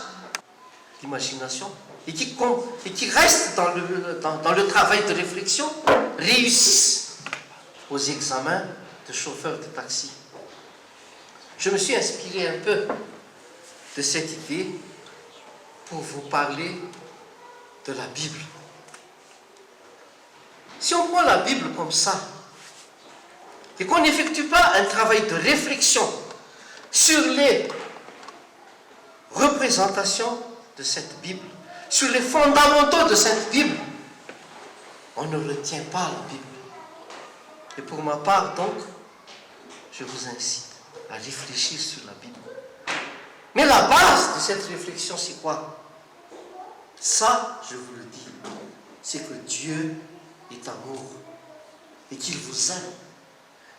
d'imagination et qui restent dans le travail de réflexion réussissent aux examens de chauffeur de taxi. Je me suis inspiré un peu de cette idée pour vous parler de la Bible. Si on prend la Bible comme ça, et qu'on n'effectue pas un travail de réflexion sur les représentations de cette Bible, sur les fondamentaux de cette Bible, on ne retient pas la Bible. Et pour ma part, donc, je vous incite à réfléchir sur la Bible. Mais la base de cette réflexion, c'est quoi? Ça, je vous le dis, c'est que Dieu est amour et qu'il vous aime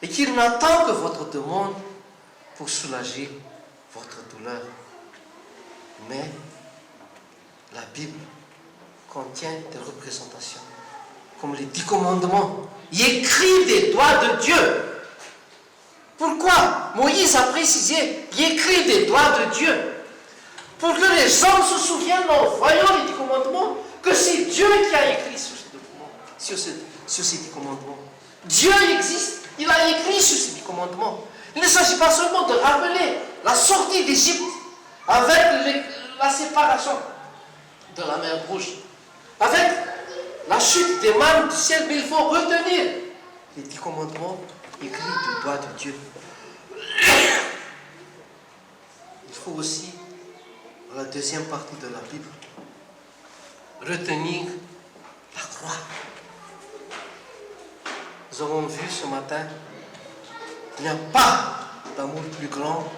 et qu'il n'attend que votre demande pour soulager votre douleur. Mais la Bible contient des représentations, comme les 10 commandements, écrits des doigts de Dieu. Pourquoi? Moïse a précisé, écrit des doigts de Dieu, pour que les hommes se souviennent en voyant les 10 commandements que c'est Dieu qui a écrit sur ces 10 commandements. Dieu existe, il a écrit sur ces 10 commandements. Il ne s'agit pas seulement de rappeler la sortie d'Égypte avec la séparation de la mer Rouge, avec la chute des mannes du ciel, mais il faut retenir les 10 commandements écrits du doigt de Dieu. Il faut aussi, dans la deuxième partie de la Bible, retenir la croix. Nous avons vu ce matin, il n'y a pas d'amour plus grand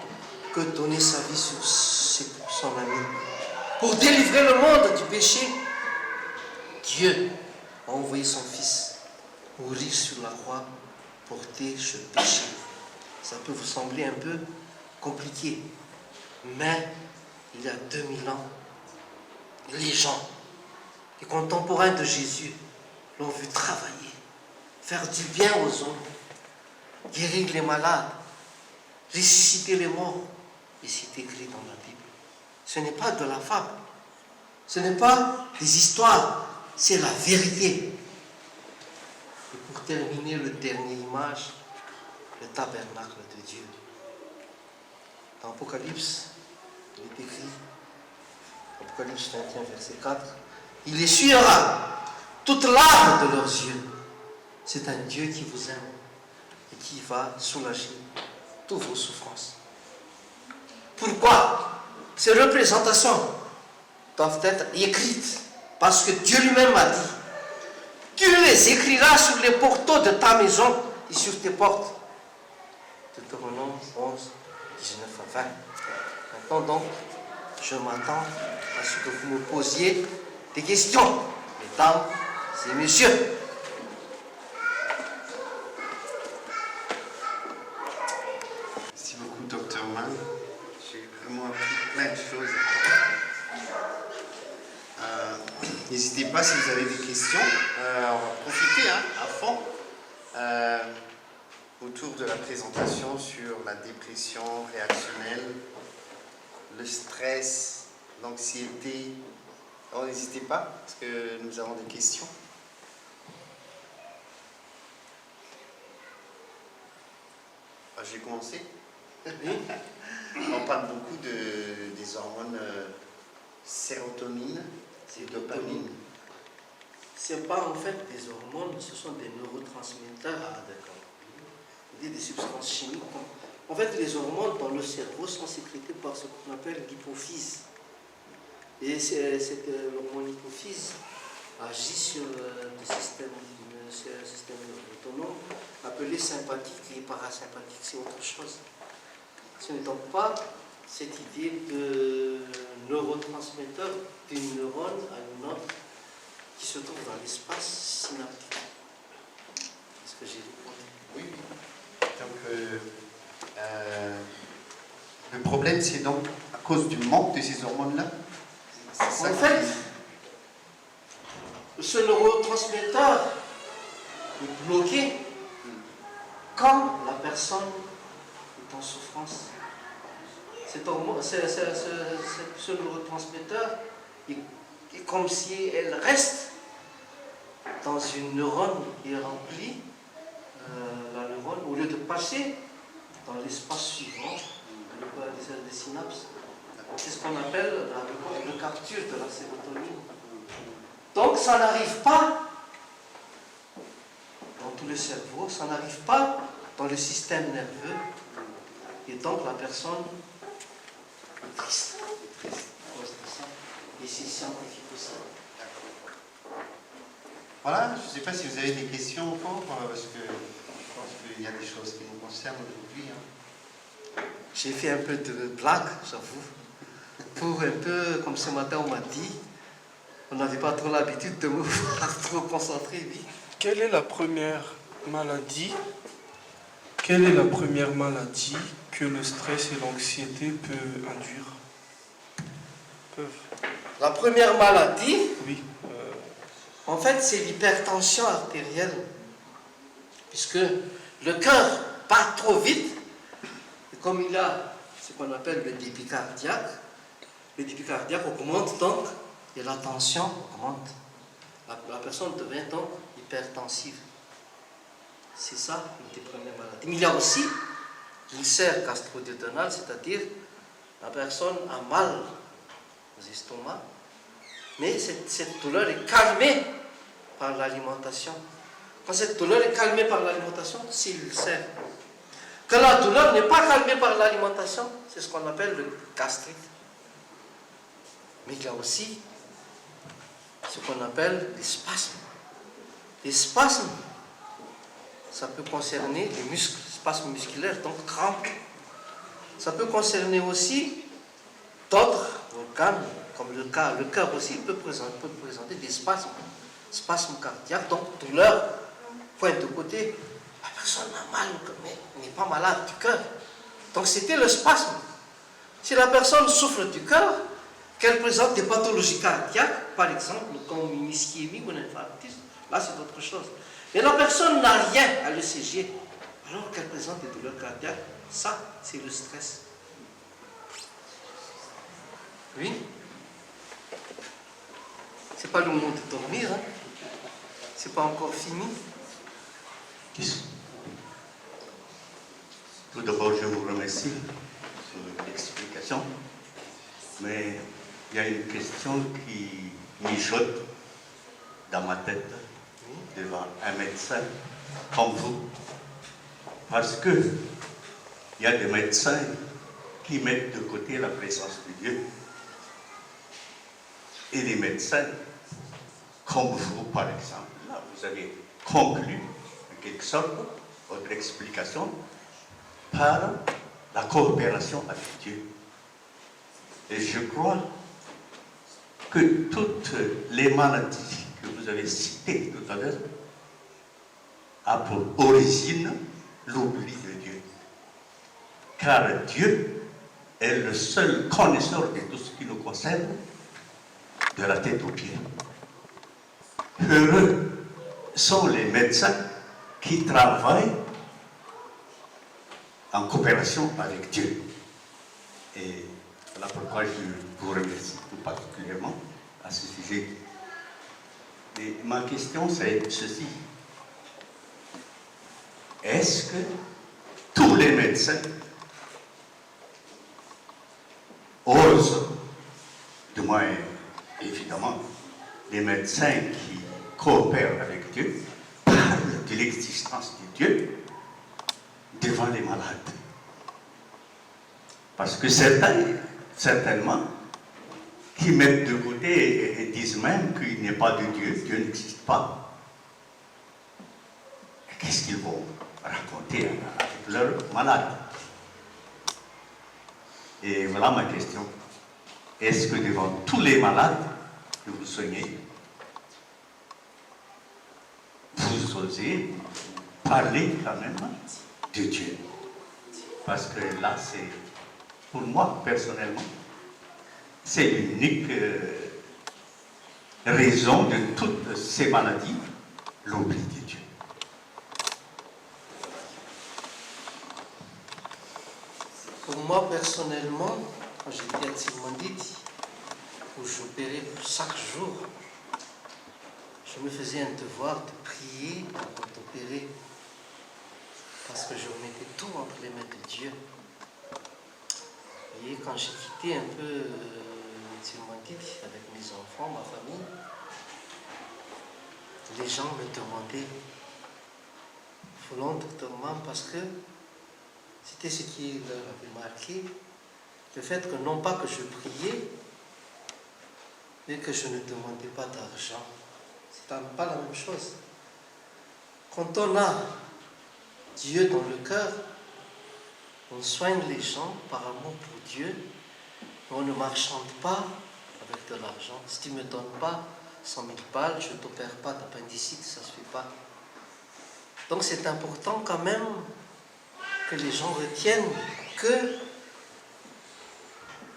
que donner sa vie sur son ami. Pour délivrer le monde du péché, Dieu a envoyé son Fils mourir sur la croix, porter ce péché. Ça peut vous sembler un peu compliqué, mais il y a 2000 ans, les gens, les contemporains de Jésus, l'ont vu travailler, faire du bien aux hommes, guérir les malades, ressusciter les morts. Et c'est écrit dans la Bible. Ce n'est pas de la fable, ce n'est pas des histoires, c'est la vérité. Et pour terminer, le dernier image, le tabernacle de Dieu. Dans Apocalypse, il est écrit, Apocalypse 21, verset 4, il essuiera toute larme de leurs yeux. C'est un Dieu qui vous aime et qui va soulager toutes vos souffrances. Pourquoi? Ces représentations doivent être écrites parce que Dieu lui-même a dit, tu les écriras sur les portaux de ta maison et sur tes portes. Deutéronome 11, 19 à 20. Maintenant donc, je m'attends à ce que vous me posiez des questions, mesdames et messieurs. Merci beaucoup, Dr. Mann. J'ai vraiment appris plein de choses. N'hésitez pas si vous avez des questions. On va profiter à fond autour de la présentation sur la dépression réactionnelle, le stress, l'anxiété. Alors n'hésitez pas, parce que nous avons des questions. Je vais commencer. On parle beaucoup des hormones sérotonine et dopamine. Ce n'est pas en fait des hormones, ce sont des neurotransmetteurs. Ah, d'accord. Des substances chimiques. En fait, les hormones dans le cerveau sont sécrétées par ce qu'on appelle l'hypophyse. Et l'hormone hypophyse agit sur des systèmes autonomes appelés sympathiques et parasympathiques. C'est autre chose. Ce n'est donc pas cette idée de neurotransmetteur d'une neurone à une autre qui se trouve dans l'espace synaptique. Est-ce que j'ai répondu? Oui. Donc, le problème, c'est donc à cause du manque de ces hormones-là. En fait, ce neurotransmetteur est bloqué quand la personne est en souffrance. Ce neurotransmetteur est comme si elle reste dans une neurone qui est remplie. La neurone, au lieu de passer dans l'espace suivant, des synapses, c'est ce qu'on appelle la recapture de la sérotonine. Donc ça n'arrive pas dans tout le cerveau, ça n'arrive pas dans le système nerveux, et donc la personne est triste à cause de ça. Et c'est scientifique aussi. Voilà, je ne sais pas si vous avez des questions encore, parce que je pense qu'il y a des choses qui nous concernent aujourd'hui. Hein. J'ai fait un peu de blague, j'avoue, pour un peu, comme ce matin on m'a dit, on n'avait pas trop l'habitude de me voir trop concentré, oui. Quelle est la première maladie que le stress et l'anxiété peuvent induire? La première maladie, Oui. en fait, c'est l'hypertension artérielle, puisque le cœur bat trop vite, et comme il a ce qu'on appelle le débit cardiaque augmente donc, et la tension augmente. La personne devient donc hypertensive. C'est ça une des premières maladies. Mais il y a aussi l'ulcère gastro-duodénal, c'est-à-dire la personne a mal aux estomacs, mais cette douleur est calmée par l'alimentation. Quand cette douleur est calmée par l'alimentation, c'est l'ulcère. Quand la douleur n'est pas calmée par l'alimentation, c'est ce qu'on appelle le gastrite. Mais il y a aussi ce qu'on appelle les spasmes. Les spasmes, ça peut concerner les muscles, spasmes musculaires, donc crampes. Ça peut concerner aussi d'autres organes, comme le cœur aussi peut présenter des spasmes cardiaques, donc douleur, pointe de côté. La personne a mal, mais n'est pas malade du cœur. Donc c'était le spasme. Si la personne souffre du cœur, qu'elle présente des pathologies cardiaques, par exemple comme une ischémie ou un infarctus, là c'est autre chose. Mais la personne n'a rien à l'ECG, alors qu'elle présente des douleurs cardiaques, ça c'est le stress. Oui. C'est pas le moment de dormir, hein. C'est pas encore fini. Tout d'abord, je vous remercie pour l'explication, mais il y a une question qui mijote dans ma tête devant un médecin comme vous, parce que il y a des médecins qui mettent de côté la présence de Dieu et des médecins comme vous, par exemple. Là, vous avez conclu en quelque sorte votre explication par la coopération avec Dieu. Et je crois que toutes les maladies que vous avez citées tout à l'heure ont pour origine l'oubli de Dieu. Car Dieu est le seul connaisseur de tout ce qui nous concerne, de la tête aux pieds. Heureux sont les médecins qui travaillent en coopération avec Dieu. Et voilà pourquoi je vous remercie tout particulièrement à ce sujet. Et ma question, c'est ceci. Est-ce que tous les médecins osent, du moins évidemment, les médecins qui coopèrent avec Dieu, parlent de l'existence de Dieu devant les malades? Parce que certains, certainement, qui mettent de côté et disent même qu'il n'y a pas de Dieu, Dieu n'existe pas. Qu'est-ce qu'ils vont raconter avec leurs malades? Et voilà ma question. Est-ce que devant tous les malades que vous soignez, vous osez parler quand même de Dieu? Parce que là, c'est, pour moi, personnellement, c'est l'unique raison de toutes ces maladies, l'oubli de Dieu. Pour moi, personnellement, quand j'étais à Tsimanditi, où j'opérais chaque jour, je me faisais un devoir de prier avant d'opérer, parce que je remettais tout entre les mains de Dieu. Et quand j'ai quitté un peu Tsimanditi avec mes enfants, ma famille, les gens me demandaient volontairement, parce que c'était ce qui leur avait marqué, le fait que non pas que je priais, mais que je ne demandais pas d'argent. C'est pas la même chose. Quand on a Dieu dans le cœur, on soigne les gens par amour pour Dieu. On ne marchande pas avec de l'argent. Si tu ne me donnes pas 100 000 balles, je ne t'opère pas d'appendicite, ça ne se fait pas. Donc c'est important quand même que les gens retiennent que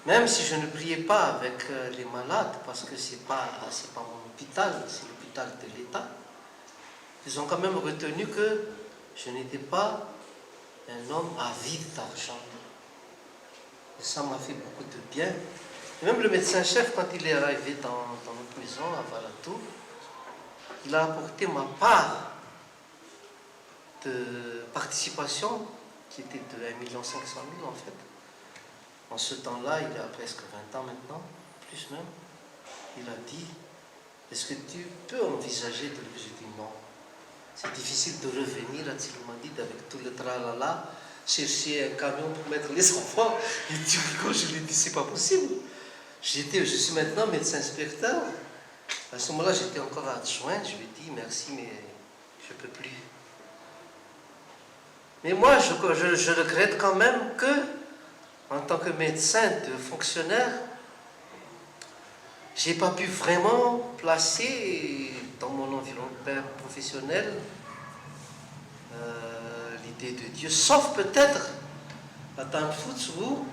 même si je ne priais pas avec les malades, parce que ce n'est pas mon hôpital, c'est l'hôpital de l'État, ils ont quand même retenu que je n'étais pas un homme avide d'argent. Et ça m'a fait beaucoup de bien. Et même le médecin-chef, quand il est arrivé dans notre maison à Valatou, il a apporté ma part de participation, qui était de 1 500 000 en fait. En ce temps-là, il y a presque 20 ans maintenant, plus même, il a dit, est-ce que tu peux envisager de le... J'ai dit non. C'est difficile de revenir à Tsiloumandide avec tout le tralala, chercher un camion pour mettre les enfants. Et du coup, je lui ai dit, c'est pas possible. Je suis maintenant médecin-inspecteur. À ce moment-là, j'étais encore adjoint. Je lui ai dit, merci, mais je ne peux plus. Mais moi, je regrette quand même que, en tant que médecin de fonctionnaire, je n'ai pas pu vraiment placer dans mon environnement professionnel l'idée de Dieu, sauf peut-être à Tanfout où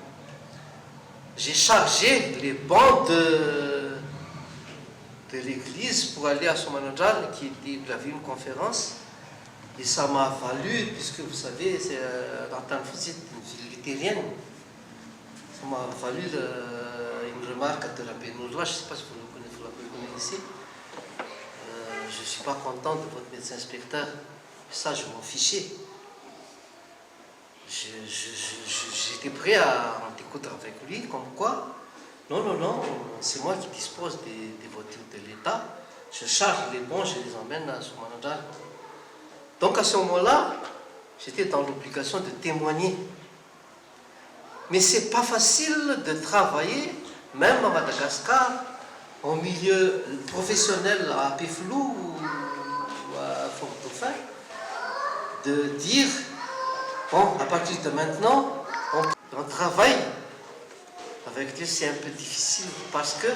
j'ai chargé les bancs de l'église pour aller à Somanadjan, qui avait une conférence, et ça m'a valu, puisque vous savez, Tanfout c'est une ville luthérienne, ça m'a valu une remarque de la Pénoula, je ne sais pas si vous le connaissez. Je ne suis pas content de votre médecin-inspecteur. Ça, je m'en fichais. J'étais prêt à en découdre avec lui, comme quoi, non, c'est moi qui dispose des voitures de l'État. Je charge les bons, je les emmène à Soumanadjan. Donc à ce moment-là, j'étais dans l'obligation de témoigner. Mais c'est pas facile de travailler, même à Madagascar, en milieu professionnel à Péflou ou à Fort-Dauphin, de dire, bon, à partir de maintenant, on travaille avec Dieu, c'est un peu difficile parce que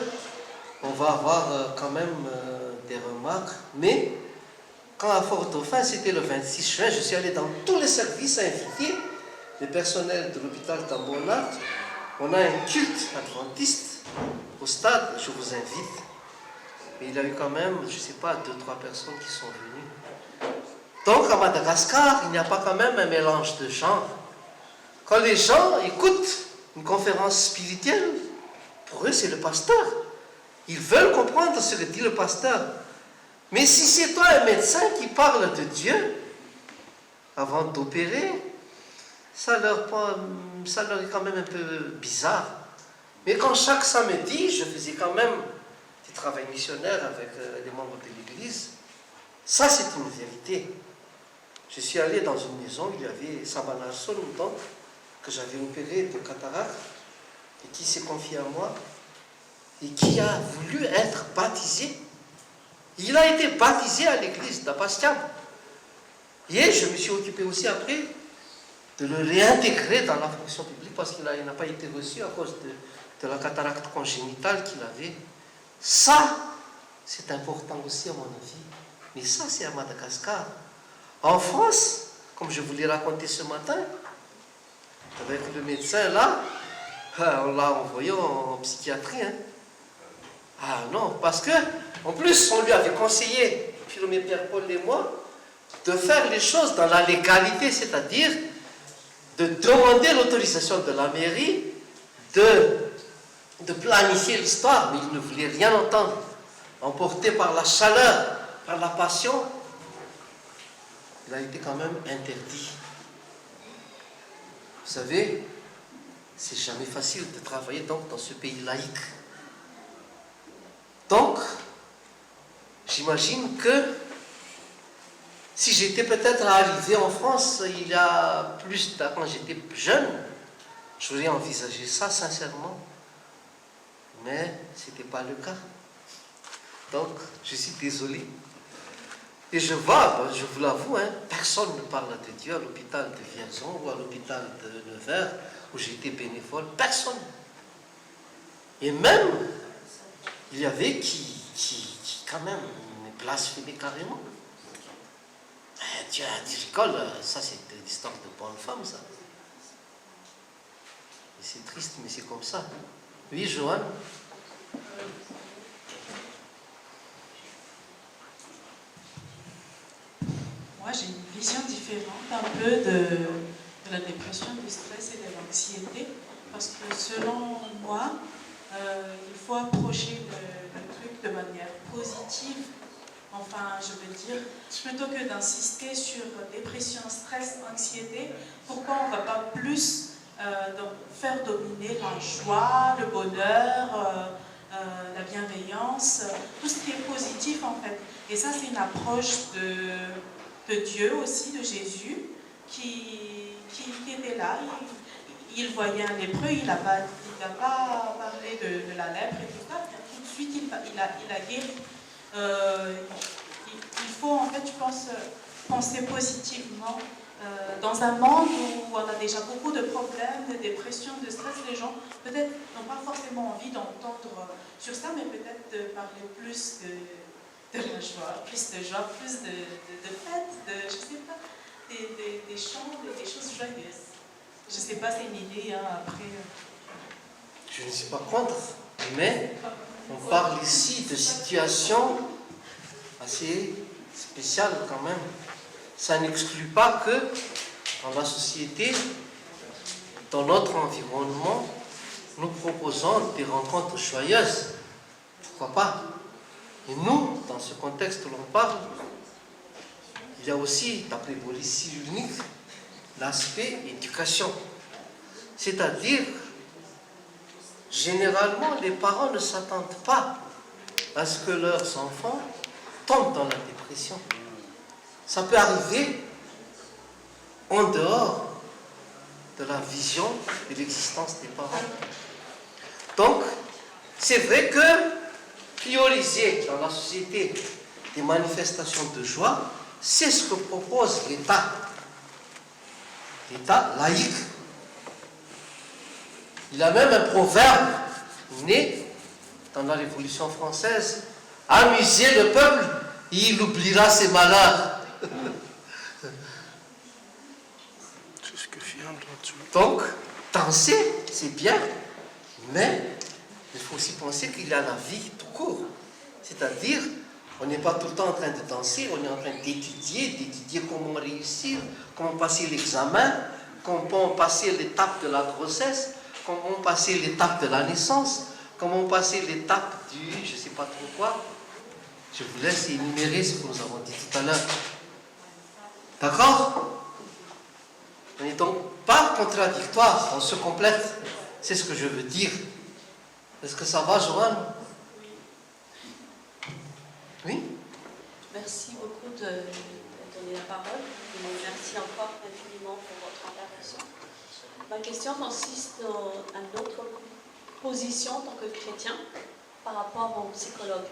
on va avoir quand même des remarques, mais quand à Fort-Dauphin, c'était le 26 juin, je suis allé dans tous les services à inviter le personnel de l'hôpital Tambonat. On a un culte adventiste au stade, je vous invite. Mais il y a eu quand même, je ne sais pas, 2-3 personnes qui sont venues. Donc à Madagascar, il n'y a pas quand même un mélange de genres. Quand les gens écoutent une conférence spirituelle, pour eux c'est le pasteur. Ils veulent comprendre ce que dit le pasteur. Mais si c'est toi un médecin qui parle de Dieu, avant d'opérer, ça leur est quand même un peu bizarre. Mais quand chaque samedi, je faisais quand même du travail missionnaire avec les membres de l'église, ça c'est une vérité. Je suis allé dans une maison, il y avait Sabana Soloudan, que j'avais opéré de cataracte, et qui s'est confié à moi, et qui a voulu être baptisé. Il a été baptisé à l'église d'Apastiam. Et je me suis occupé aussi après de le réintégrer dans la fonction publique parce qu'il n'a pas été reçu à cause de la cataracte congénitale qu'il avait. Ça, c'est important aussi à mon avis. Mais ça, c'est à Madagascar. En France, comme je vous l'ai raconté ce matin, avec le médecin là, on l'a envoyé en psychiatrie. Hein. Ah non, parce que, en plus, on lui avait conseillé, Philomé Pierre-Paul et moi, de faire les choses dans la légalité, c'est-à-dire de demander l'autorisation de la mairie, de planifier l'histoire, mais il ne voulait rien entendre. Emporté par la chaleur, par la passion, il a été quand même interdit. Vous savez, c'est jamais facile de travailler donc dans ce pays laïque. Donc, j'imagine que si j'étais peut-être arrivé en France il y a plus de quand j'étais jeune, j'aurais envisagé ça sincèrement. Mais ce n'était pas le cas. Donc, je suis désolé. Et je vois, je vous l'avoue, personne ne parle de Dieu à l'hôpital de Vierzon ou à l'hôpital de Nevers où j'étais bénévole. Personne. Et même, il y avait qui quand même, me blasphémait carrément. Dieu a dit, rigole, ça c'est l'histoire de bonne femme, ça. Et c'est triste, mais c'est comme ça. Oui, Joanne? Moi, j'ai une vision différente un peu de la dépression, du stress et de l'anxiété, parce que selon moi, il faut approcher le truc de manière positive. Enfin, je veux dire, plutôt que d'insister sur dépression, stress, anxiété, pourquoi on ne va pas plus faire dominer la joie, le bonheur, la bienveillance, tout ce qui est positif en fait. Et ça, c'est une approche de Dieu aussi, de Jésus, qui était là. Il voyait un lépreux, il n'a pas parlé de la lèpre et tout ça. Tout de suite, il a guéri. Il faut en fait, je pense, penser positivement. Dans un monde où on a déjà beaucoup de problèmes, de dépression, de stress, les gens peut-être n'ont pas forcément envie d'entendre sur ça, mais peut-être de parler plus de la joie, plus de fêtes, je sais pas, des chants, des choses joyeuses. Je sais pas, c'est une idée, après. Je ne suis pas contre, mais on parle ici de situations assez spéciales quand même. Ça n'exclut pas que dans la société, dans notre environnement, nous proposons des rencontres joyeuses. Pourquoi pas? Et nous, dans ce contexte où l'on parle, il y a aussi, d'après Boris Cyrulnik, l'aspect éducation. C'est-à-dire, généralement, les parents ne s'attendent pas à ce que leurs enfants tombent dans la dépression. Ça peut arriver en dehors de la vision de l'existence des parents. Donc, c'est vrai que prioriser dans la société des manifestations de joie, c'est ce que propose l'État. L'État laïque. Il a même un proverbe né dans la Révolution française. Amuser le peuple, il oubliera ses malheurs. C'est ce que Fiandre a dit. Donc, danser, c'est bien, mais il faut aussi penser qu'il y a la vie tout court. C'est-à-dire, on n'est pas tout le temps en train de danser, on est en train d'étudier comment réussir, comment passer l'examen, comment passer l'étape de la grossesse, comment passer l'étape de la naissance, comment passer l'étape du je ne sais pas trop quoi. Je vous laisse énumérer ce que nous avons dit tout à l'heure. D'accord? On n'est donc pas contradictoire, on se complète. C'est ce que je veux dire. Est-ce que ça va, Joanne? Oui? Merci beaucoup de donner la parole. Et merci encore infiniment pour votre intervention. Ma question consiste à notre position en tant que chrétien par rapport au psychologue.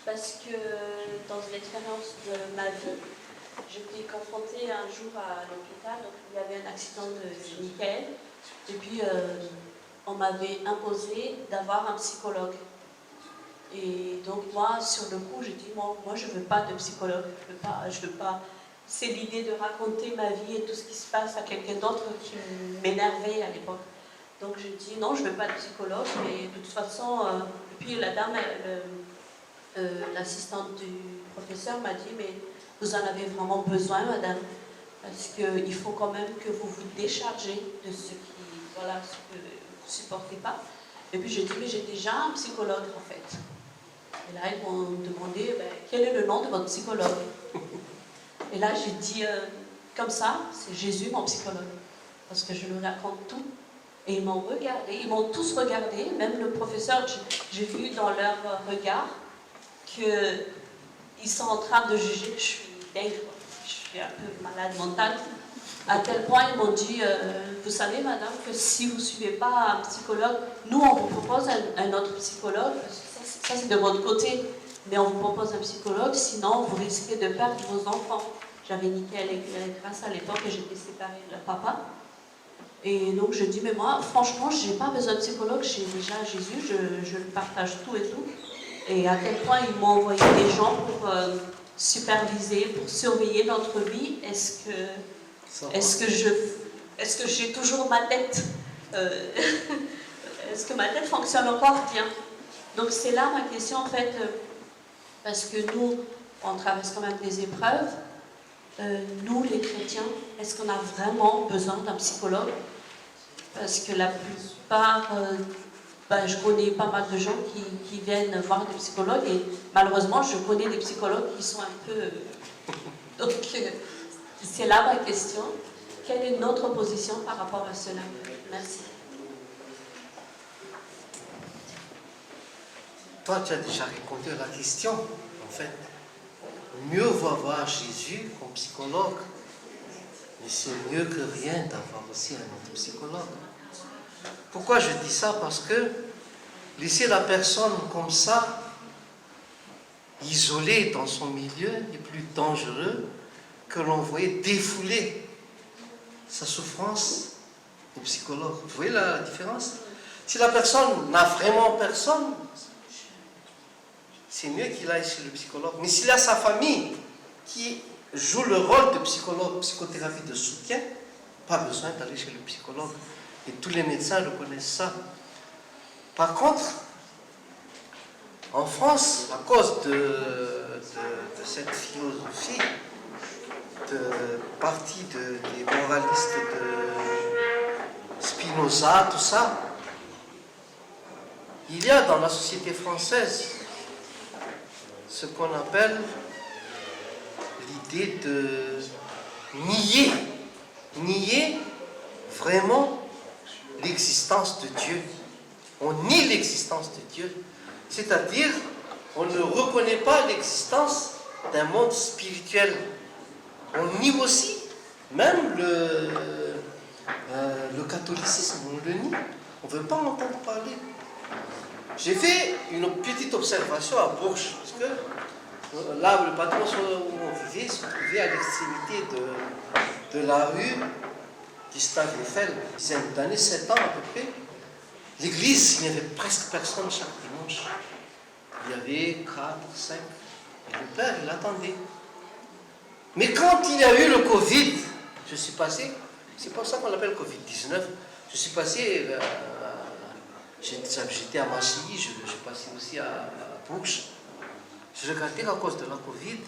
Parce que dans une expérience de ma vie, j'étais confrontée un jour à l'hôpital, donc il y avait un accident de nickel, et puis on m'avait imposé d'avoir un psychologue. Et donc moi, sur le coup, j'ai dit, moi je ne veux pas de psychologue, je veux pas. C'est l'idée de raconter ma vie et tout ce qui se passe à quelqu'un d'autre qui m'énervait à l'époque. Donc j'ai dit, non, je ne veux pas de psychologue, mais de toute façon, et puis la dame, l'assistante du professeur m'a dit, mais vous en avez vraiment besoin, madame, parce qu'il faut quand même que vous vous déchargez de ce que vous ne supportez pas. Et puis j'ai dit, mais j'ai déjà un psychologue en fait. Et là, ils m'ont demandé, quel est le nom de votre psychologue? Et là, j'ai dit, comme ça, c'est Jésus, mon psychologue. Parce que je lui raconte tout. Et ils m'ont regardé, ils m'ont tous regardé, même le professeur, j'ai vu dans leur regard qu'ils sont en train de juger que je suis dingue, je suis un peu malade mentale. À tel point, ils m'ont dit, vous savez, madame, que si vous ne suivez pas un psychologue, nous, on vous propose un autre psychologue, parce que ça, ça c'est de votre côté, mais on vous propose un psychologue, sinon vous risquez de perdre vos enfants. J'avais niqué avec Grace à l'époque et j'étais séparée de papa. Et donc je dis, mais moi, franchement, je n'ai pas besoin de psychologue, j'ai déjà Jésus, je le partage tout et tout. Et à quel point ils m'ont envoyé des gens pour superviser, pour surveiller notre vie. Est-ce que j'ai toujours ma tête est-ce que ma tête fonctionne encore bien? Donc c'est là ma question en fait, parce que nous, on traverse quand même des épreuves. Nous, les chrétiens, est-ce qu'on a vraiment besoin d'un psychologue? Parce que la plupart, je connais pas mal de gens qui viennent voir des psychologues et malheureusement, je connais des psychologues qui sont un peu... Donc, c'est là ma question. Quelle est notre position par rapport à cela? Merci. Toi, tu as déjà répondu à la question, en fait. Mieux vaut avoir Jésus comme psychologue, mais c'est mieux que rien d'avoir aussi un autre psychologue. Pourquoi je dis ça? Parce que laisser la personne comme ça, isolée dans son milieu, est plus dangereux que l'envoyer défouler sa souffrance au psychologue. Vous voyez la différence? Si la personne n'a vraiment personne, c'est mieux qu'il aille chez le psychologue. Mais s'il a sa famille qui joue le rôle de psychologue, psychothérapie de soutien, pas besoin d'aller chez le psychologue. Et tous les médecins reconnaissent ça. Par contre, en France, à cause de cette philosophie de partie des moralistes de Spinoza, tout ça, il y a dans la société française ce qu'on appelle l'idée de nier vraiment l'existence de Dieu. On nie l'existence de Dieu. C'est-à-dire, on ne reconnaît pas l'existence d'un monde spirituel. On nie aussi, même le catholicisme, on le nie. On ne veut pas entendre parler. J'ai fait une petite observation à Bourges, parce que là, le patron où on vivait se trouvait à l'extrémité de la rue Gustave Eiffel, une dizaine d'années, 7 ans à peu près. L'église, il n'y avait presque personne chaque dimanche. Il y avait 4, 5. Et le père, il attendait. Mais quand il y a eu le Covid, je suis passé, c'est pour ça qu'on l'appelle Covid-19, je suis passé, j'étais à Marchilly, je passais aussi à Bourges. Je regardais à cause de la Covid,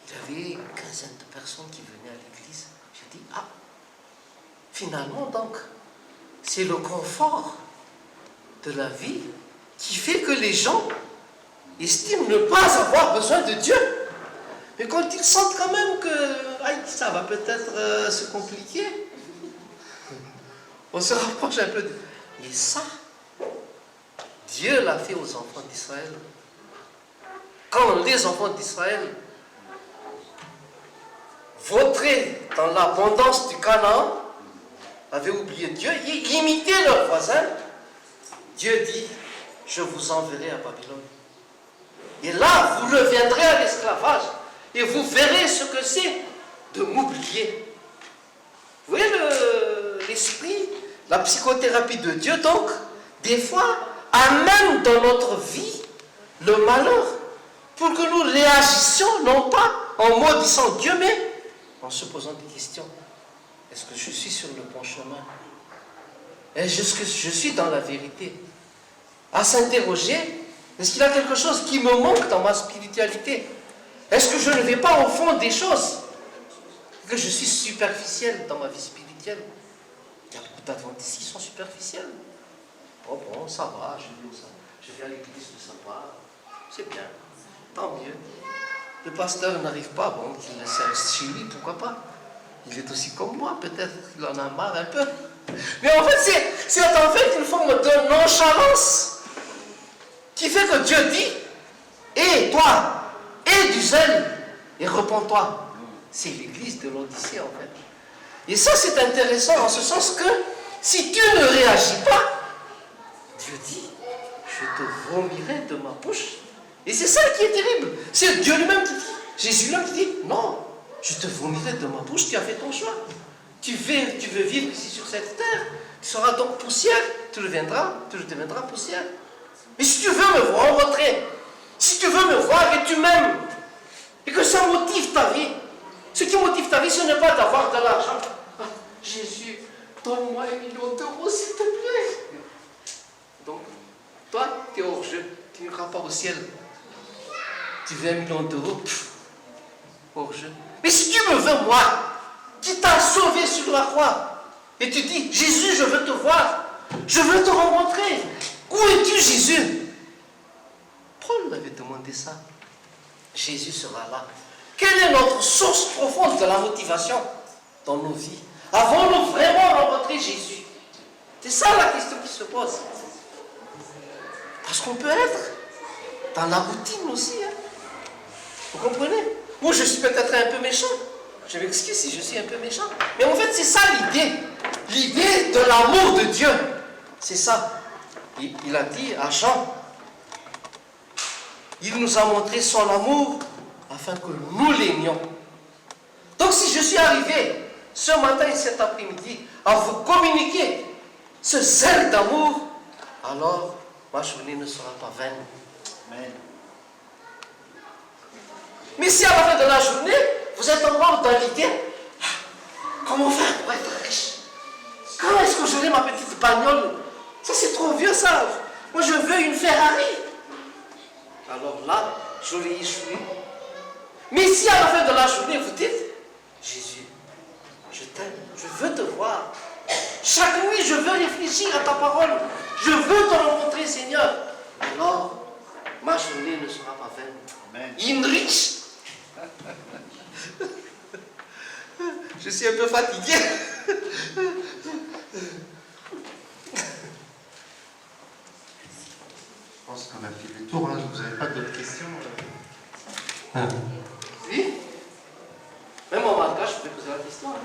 il y avait une quinzaine de personnes qui venaient à l'église. J'ai dit, ah, finalement donc, c'est le confort de la vie qui fait que les gens estiment ne pas avoir besoin de Dieu. Mais quand ils sentent quand même que ça va peut-être se compliquer, on se rapproche un peu de... Mais ça, Dieu l'a fait aux enfants d'Israël. Quand les enfants d'Israël vautraient dans l'abondance du Canaan, avaient oublié Dieu, ils imitaient leurs voisins, Dieu dit, je vous enverrai à Babylone. Et là, vous reviendrez à l'esclavage. Et vous verrez ce que c'est de m'oublier. Vous voyez l'esprit, la psychothérapie de Dieu, donc, des fois, amène dans notre vie le malheur pour que nous réagissions, non pas en maudissant Dieu, mais en se posant des questions. Est-ce que je suis sur le bon chemin? Est-ce que je suis dans la vérité? À s'interroger, est-ce qu'il y a quelque chose qui me manque dans ma spiritualité? Est-ce que je ne vais pas au fond des choses? Que je suis superficiel dans ma vie spirituelle? Il y a beaucoup d'adventistes qui sont superficiels. Oh bon, ça va, je vais à l'église de sabbat, c'est bien, tant mieux. Le pasteur n'arrive pas, bon, qu'il laisse chez lui, pourquoi pas? Il est aussi comme moi, peut-être qu'il en a marre un peu. Mais en fait, c'est en fait une forme de nonchalance qui fait que Dieu dit, et toi, et du zèle, et repens-toi. C'est l'église de l'Odyssée, en fait. Et ça, c'est intéressant en ce sens que si tu ne réagis pas, Dieu dit, je je te vomirai de ma bouche. Et c'est ça qui est terrible. C'est Dieu lui-même qui dit, Jésus lui-même qui dit, non, je te vomirai de ma bouche, tu as fait ton choix. Tu veux vivre ici sur cette terre, tu seras donc poussière, tu deviendras poussière. Mais si tu veux me rencontrer, si tu veux me voir et tu m'aimes, et que ça motive ta vie, ce qui motive ta vie, ce n'est pas d'avoir de l'argent. Ah, Jésus, donne-moi 1 million d'euros, s'il te plaît. Donc, toi, tu es hors jeu, tu n'iras pas au ciel. Tu veux 1 million d'euros, hors jeu. Mais si tu me veux, moi, qui t'a sauvé sur la croix, et tu dis, Jésus, je veux te voir, je veux te rencontrer. Où es-tu, Jésus? Paul m'avait demandé ça. Jésus sera là. Quelle est notre source profonde de la motivation dans nos vies? Avons-nous vraiment rencontré Jésus? C'est ça la question qui se pose. Parce qu'on peut être dans la routine aussi. Hein. Vous comprenez? Ou je suis peut-être un peu méchant. Je m'excuse si je suis un peu méchant. Mais en fait, c'est ça l'idée. L'idée de l'amour de Dieu. C'est ça. Il a dit à Jean, il nous a montré son amour afin que nous l'aimions. Donc si je suis arrivé ce matin et cet après-midi à vous communiquer ce zèle d'amour, alors ma journée ne sera pas vaine. Amen. Mais si à la fin de la journée, vous êtes encore dans l'idée, comment faire pour être riche? Quand est-ce que j'aurai ma petite bagnole? Ça c'est trop vieux ça. Moi je veux une Ferrari. Alors là, j'aurais échoué. Mais si à la fin de la journée vous dites, Jésus, je t'aime, je veux te voir. Chaque nuit je veux réfléchir à ta parole. Je veux te rencontrer Seigneur. Alors, ma journée ne sera pas vaine. Amen. In rich. Je suis un peu fatigué. Je pense qu'on a fait le tour. Hein. Vous n'avez pas d'autres questions? Oui. Même en malgache, je peux poser la question. Hein.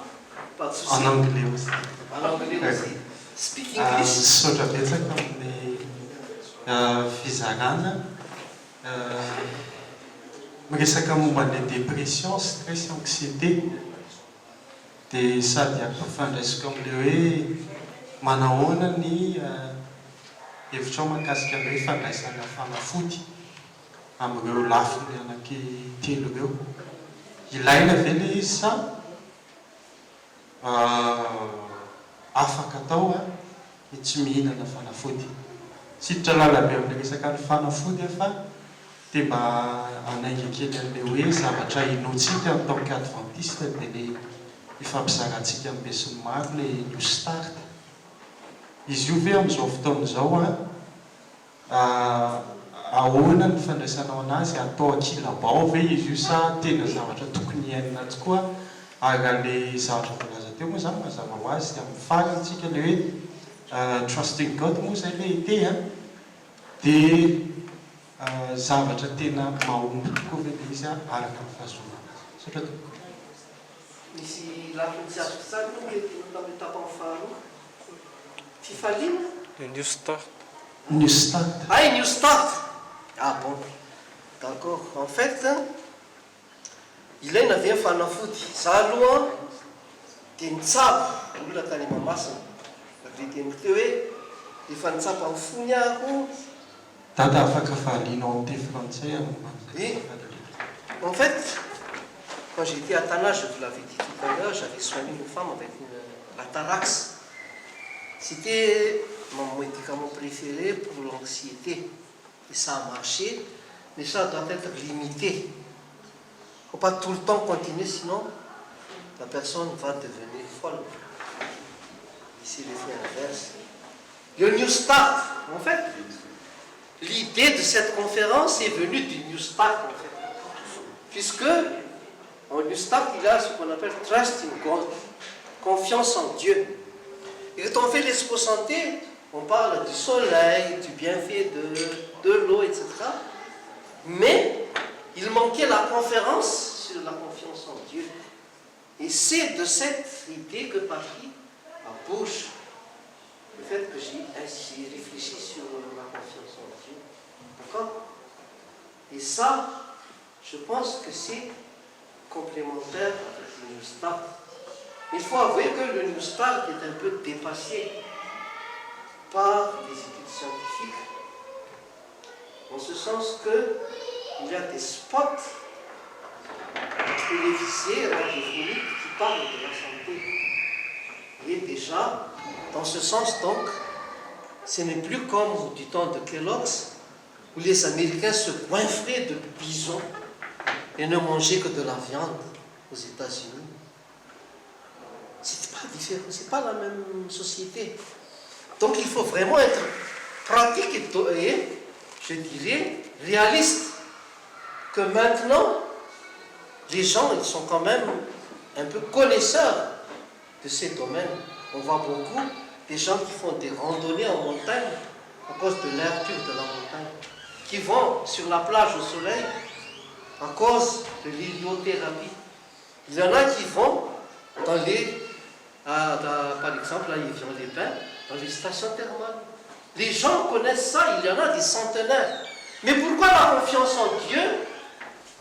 Pas de souci. En anglais aussi. En anglais aussi. Speak English. Saotra betsaka amin'ny fizarana. Miresaka momba ny dépression, stress, anxiété. Dia sady ampifandraisiko amin'ilay hoe manahoana ny hevitrao mahakasika ny hoe fandraisana fanafody amin'ireo lafiny anankitelo ireo. Ilaina ve ilay izy sa afaka atao ny tsy mihinana fanafody? Sitritra lalabe amin'ny resaka ny fanafody fa dia mba hanainga kely an'ilay hoe zavatra inoantsika en tant qu'adventiste dia ilay ifampizarantsika amin'ny be sy ny maro ilay New Start. Izy io ve amin'izao fotoana izao ahoana ny fandraisanao anazy? Atao akilabao ve izy io sa tena zavatra tokony iainana tokoa? Ary ilay zavatra voalaza teo moa zany mazava ho azy amin'ny farantsika ilay hoe trusting God moa izay ilay ide dia zavatra tena mahomby tokoa ve ilay izy araka ny fahazonana azy. Satra tokoa. Misy lafiny tsy azo tsara no mety amin'ny tapany faharoa. Fifaliana. Le New Start. New Start. Ah, New Start. Ah bon. D'accord. En fait, ilaina ve fanafody. Za aloha dia nitsabo olona tany Mahamasina. Avy teo hoe efa nitsabo amin'ny fony aho. Dada afaka fahalianao amin'ny teny frantsay Oui. En fait, quand j'étais à Tana, je vous l'avais dit tout à l'heure, j'avais soigné une femme avec la tarax. C'était mon médicament préféré pour l'anxiété. Et ça a marché, mais ça doit être limité. Il ne faut pas tout le temps continuer, sinon la personne va devenir folle. Ici, l'effet inverse. Le New Start, en fait, l'idée de cette conférence est venue du New Start, en fait. Puisque, en New Start, il y a ce qu'on appelle Trust in God, confiance en Dieu. Et quand on fait l'expo santé, on parle du soleil, du bienfait de l'eau, etc. Mais il manquait la conférence sur la confiance en Dieu. Et c'est de cette idée que partit à bouche le fait que j'ai réfléchi sur la confiance en Dieu. D'accord? Et ça, je pense que c'est complémentaire avec le New Start. Il faut avouer que le New Start est un peu dépassé par les études scientifiques, en ce sens qu'il y a des spots télévisés, radiophoniques qui parlent de la santé. Et déjà, dans ce sens, donc, ce n'est plus comme du temps de Kellogg's, où les Américains se goinfraient de bison et ne mangeaient que de la viande aux États-Unis. C'est pas différent, c'est pas la même société. Donc il faut vraiment être pratique et je dirais, réaliste. Que maintenant, les gens, ils sont quand même un peu connaisseurs de ces domaines. On voit beaucoup des gens qui font des randonnées en montagne à cause de l'air pur de la montagne, qui vont sur la plage au soleil à cause de l'héliothérapie. Il y en a qui vont dans les, par exemple, à Évian-les-Bains, dans les stations thermales. Les gens connaissent ça, il y en a des centenaires. Mais pourquoi la confiance en Dieu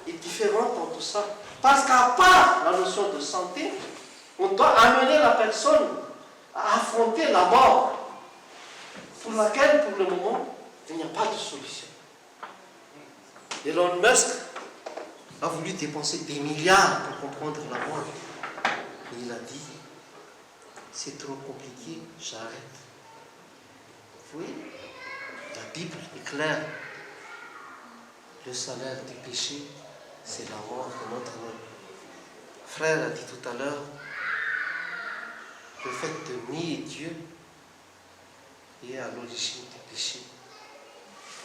est différente dans tout ça? Parce qu'à part la notion de santé, on doit amener la personne à affronter la mort, pour laquelle, pour le moment, il n'y a pas de solution. Elon Musk a voulu dépenser des milliards pour comprendre la mort. Et il a dit, c'est trop compliqué, j'arrête. Oui, la Bible est claire. Le salaire du péché, c'est la mort de notre frère a dit tout à l'heure, le fait de nier Dieu est à l'origine du péché.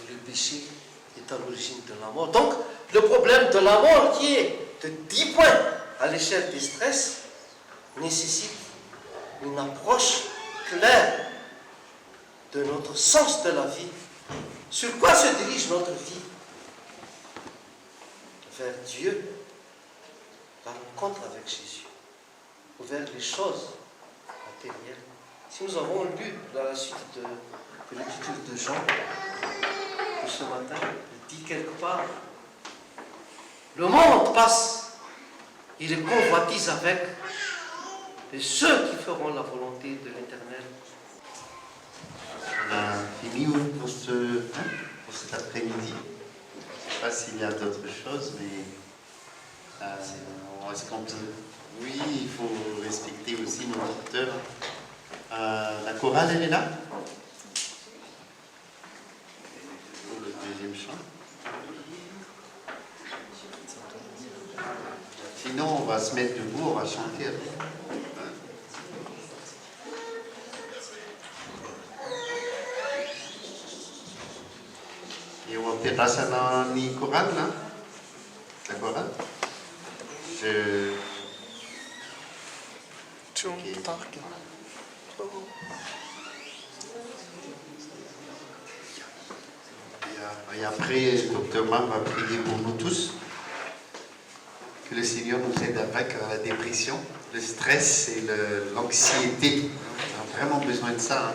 Et le péché est à l'origine de la mort. Donc, le problème de la mort, qui est de 10 points à l'échelle des stress, nécessite une approche claire de notre sens de la vie. Sur quoi se dirige notre vie? Vers Dieu, la rencontre avec Jésus, ou vers les choses matérielles. Si nous avons lu dans la suite de l'écriture de Jean, de ce matin, il dit quelque part, le monde passe, il est convoitise avec, et ceux qui feront la volonté de l'Éternel. On a fini pour cet après-midi. Je ne sais pas s'il y a d'autres choses, mais est-ce qu'on peut... Oui, il faut respecter aussi notre heure. La chorale, elle est là? Pour le deuxième chant. Sinon, on va se mettre debout, on va chanter. Et on va peut-être dans la chorale, là. La chorale. Et après, le docteur Marc va prier pour nous tous. Que le Seigneur nous aide à vaincre la dépression, le stress et l'anxiété. On a vraiment besoin de ça. Hein.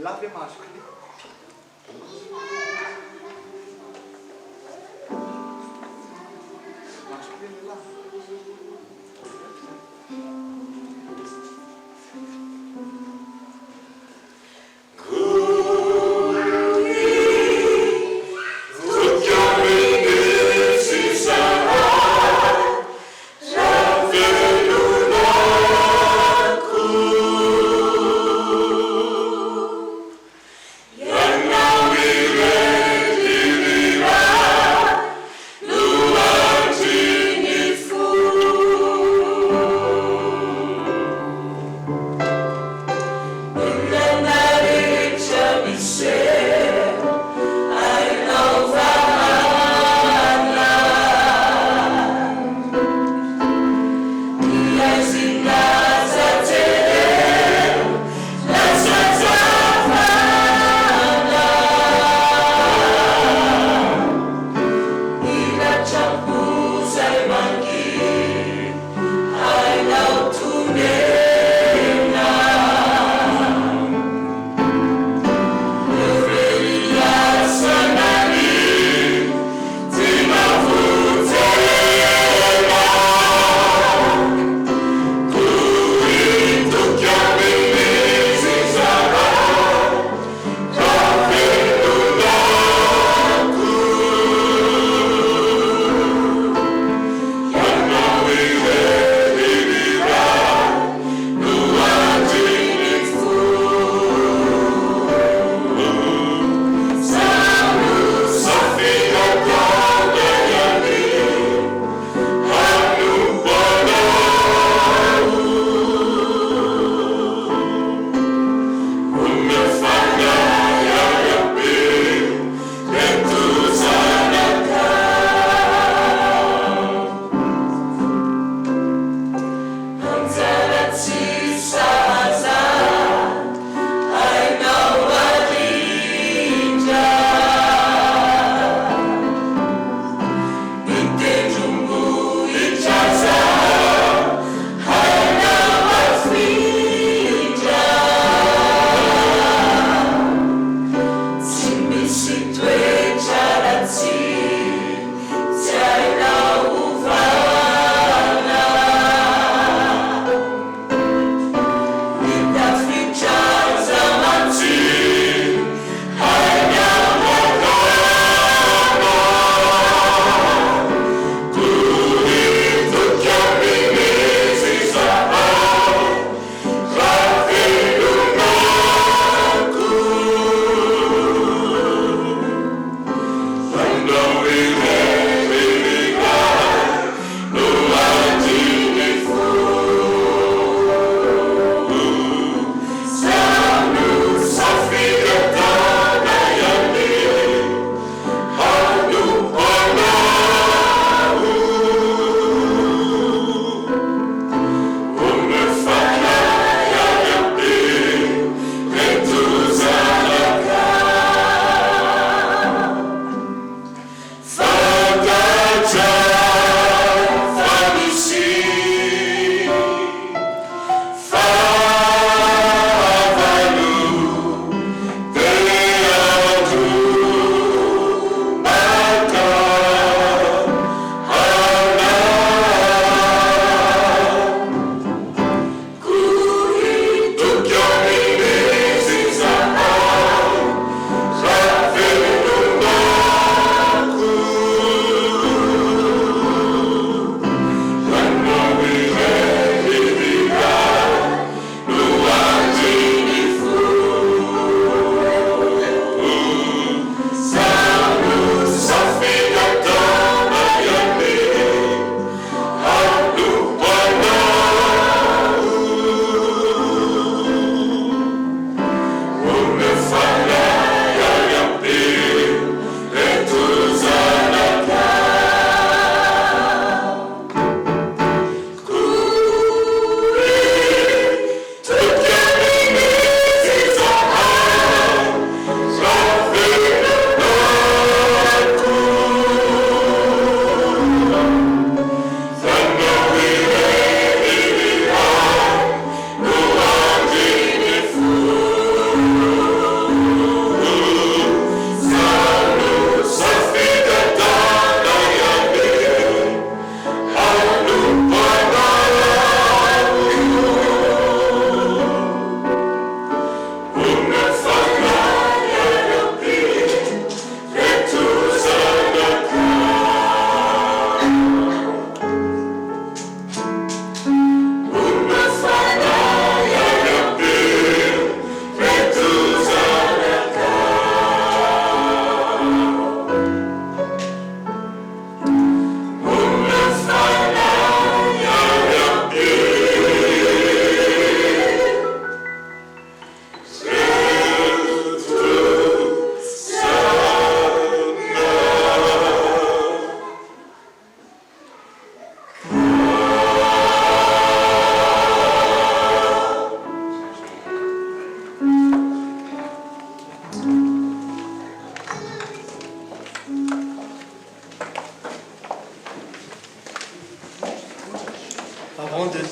l'Ave Maschera.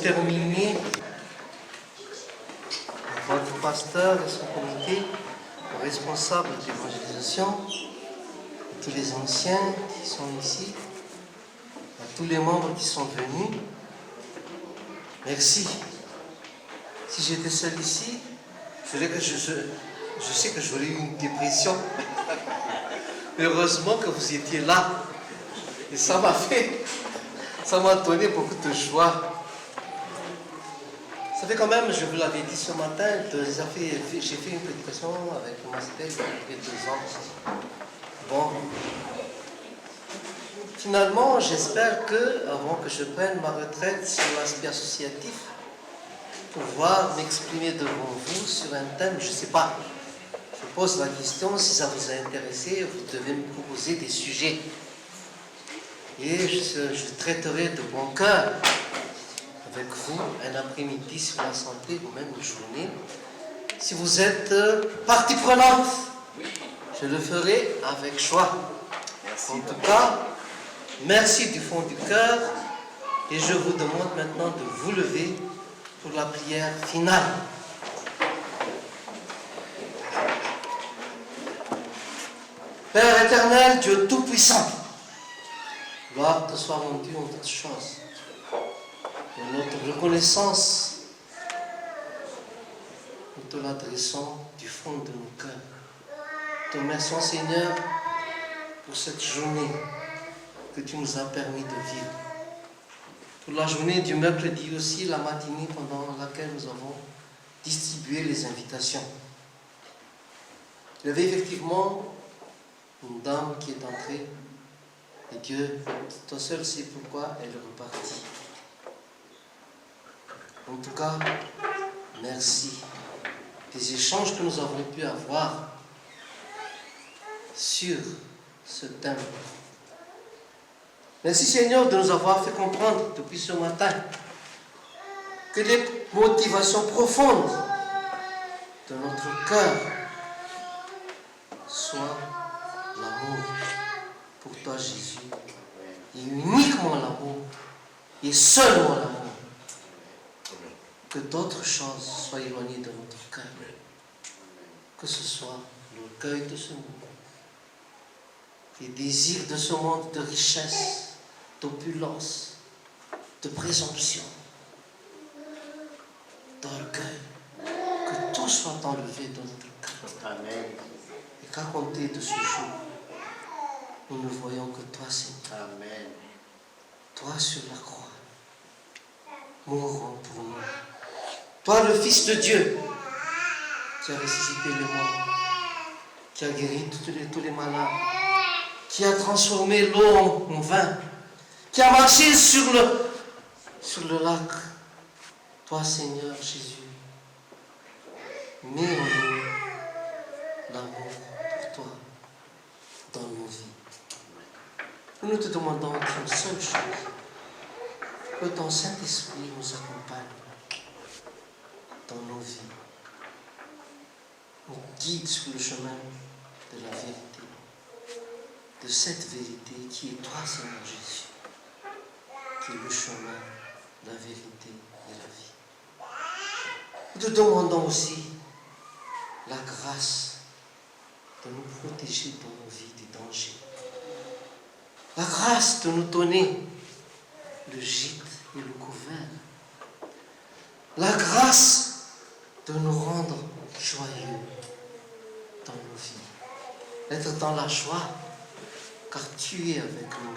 terminer, votre pasteur et son comité, le responsable d'évangélisation, tous les anciens qui sont ici, à tous les membres qui sont venus, merci. Si j'étais seul ici, je sais que j'aurais eu une dépression. Heureusement que vous étiez là. Et ça m'a donné beaucoup de joie. Ça fait quand même, je vous l'avais dit ce matin, j'ai fait une prédication avec le Mastel il y a 2 ans. Bon. Finalement, j'espère que, avant que je prenne ma retraite sur l'aspect associatif, pouvoir m'exprimer devant vous sur un thème, je ne sais pas. Je pose la question, si ça vous a intéressé, vous devez me proposer des sujets. Et je traiterai de bon cœur avec vous un après-midi sur la santé ou même une journée. Si vous êtes partie prenante, je le ferai avec joie. En tout cas, merci du fond du cœur et je vous demande maintenant de vous lever pour la prière finale. Père éternel, Dieu Tout-Puissant, gloire te soit rendue en toutes choses. Et notre reconnaissance, nous te l'adressons du fond de nos cœurs. Te remercions, Seigneur, pour cette journée que tu nous as permis de vivre. Pour la journée du mercredi aussi, la matinée pendant laquelle nous avons distribué les invitations. Il y avait effectivement une dame qui est entrée et Dieu, toi seul sais pourquoi elle est repartie. En tout cas, merci des échanges que nous avons pu avoir sur ce thème. Merci Seigneur de nous avoir fait comprendre depuis ce matin que les motivations profondes de notre cœur soient l'amour pour toi Jésus, et uniquement l'amour, et seulement l'amour. Que d'autres choses soient éloignées de notre cœur, que ce soit l'orgueil de ce monde, les désirs de ce monde de richesse, d'opulence, de présomption, d'orgueil, que tout soit enlevé de notre cœur. Amen. Et qu'à compter de ce jour, nous ne voyons que toi, Seigneur. Amen. Toi sur la croix, mourant pour nous. Toi, le Fils de Dieu, qui a ressuscité les morts, qui a guéri tous les malades, qui a transformé l'eau en vin, qui a marché sur le lac. Toi, Seigneur Jésus, mets en nous l'amour pour toi dans nos vies. Nous te demandons une seule chose, que ton Saint-Esprit nous accompagne dans nos vies, nous guide sur le chemin de la vérité, de cette vérité qui est toi, Seigneur Jésus, qui est le chemin, la vérité et la vie. Nous te demandons aussi la grâce de nous protéger dans nos vies des dangers, la grâce de nous donner le gîte et le couvert, la grâce de nous rendre joyeux dans nos vies, être dans la joie, car tu es avec nous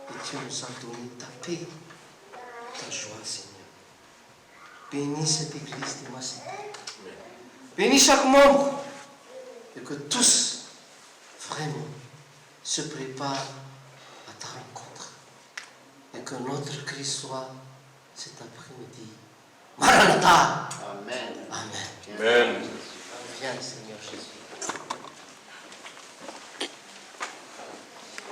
et tu nous as donné ta paix, ta joie, Seigneur. Bénis cette église de Macédoine. Bénis chaque membre et que tous, vraiment, se préparent à ta rencontre et que notre Christ soit cet après-midi. Maranatha! Amen. Amen. Amen.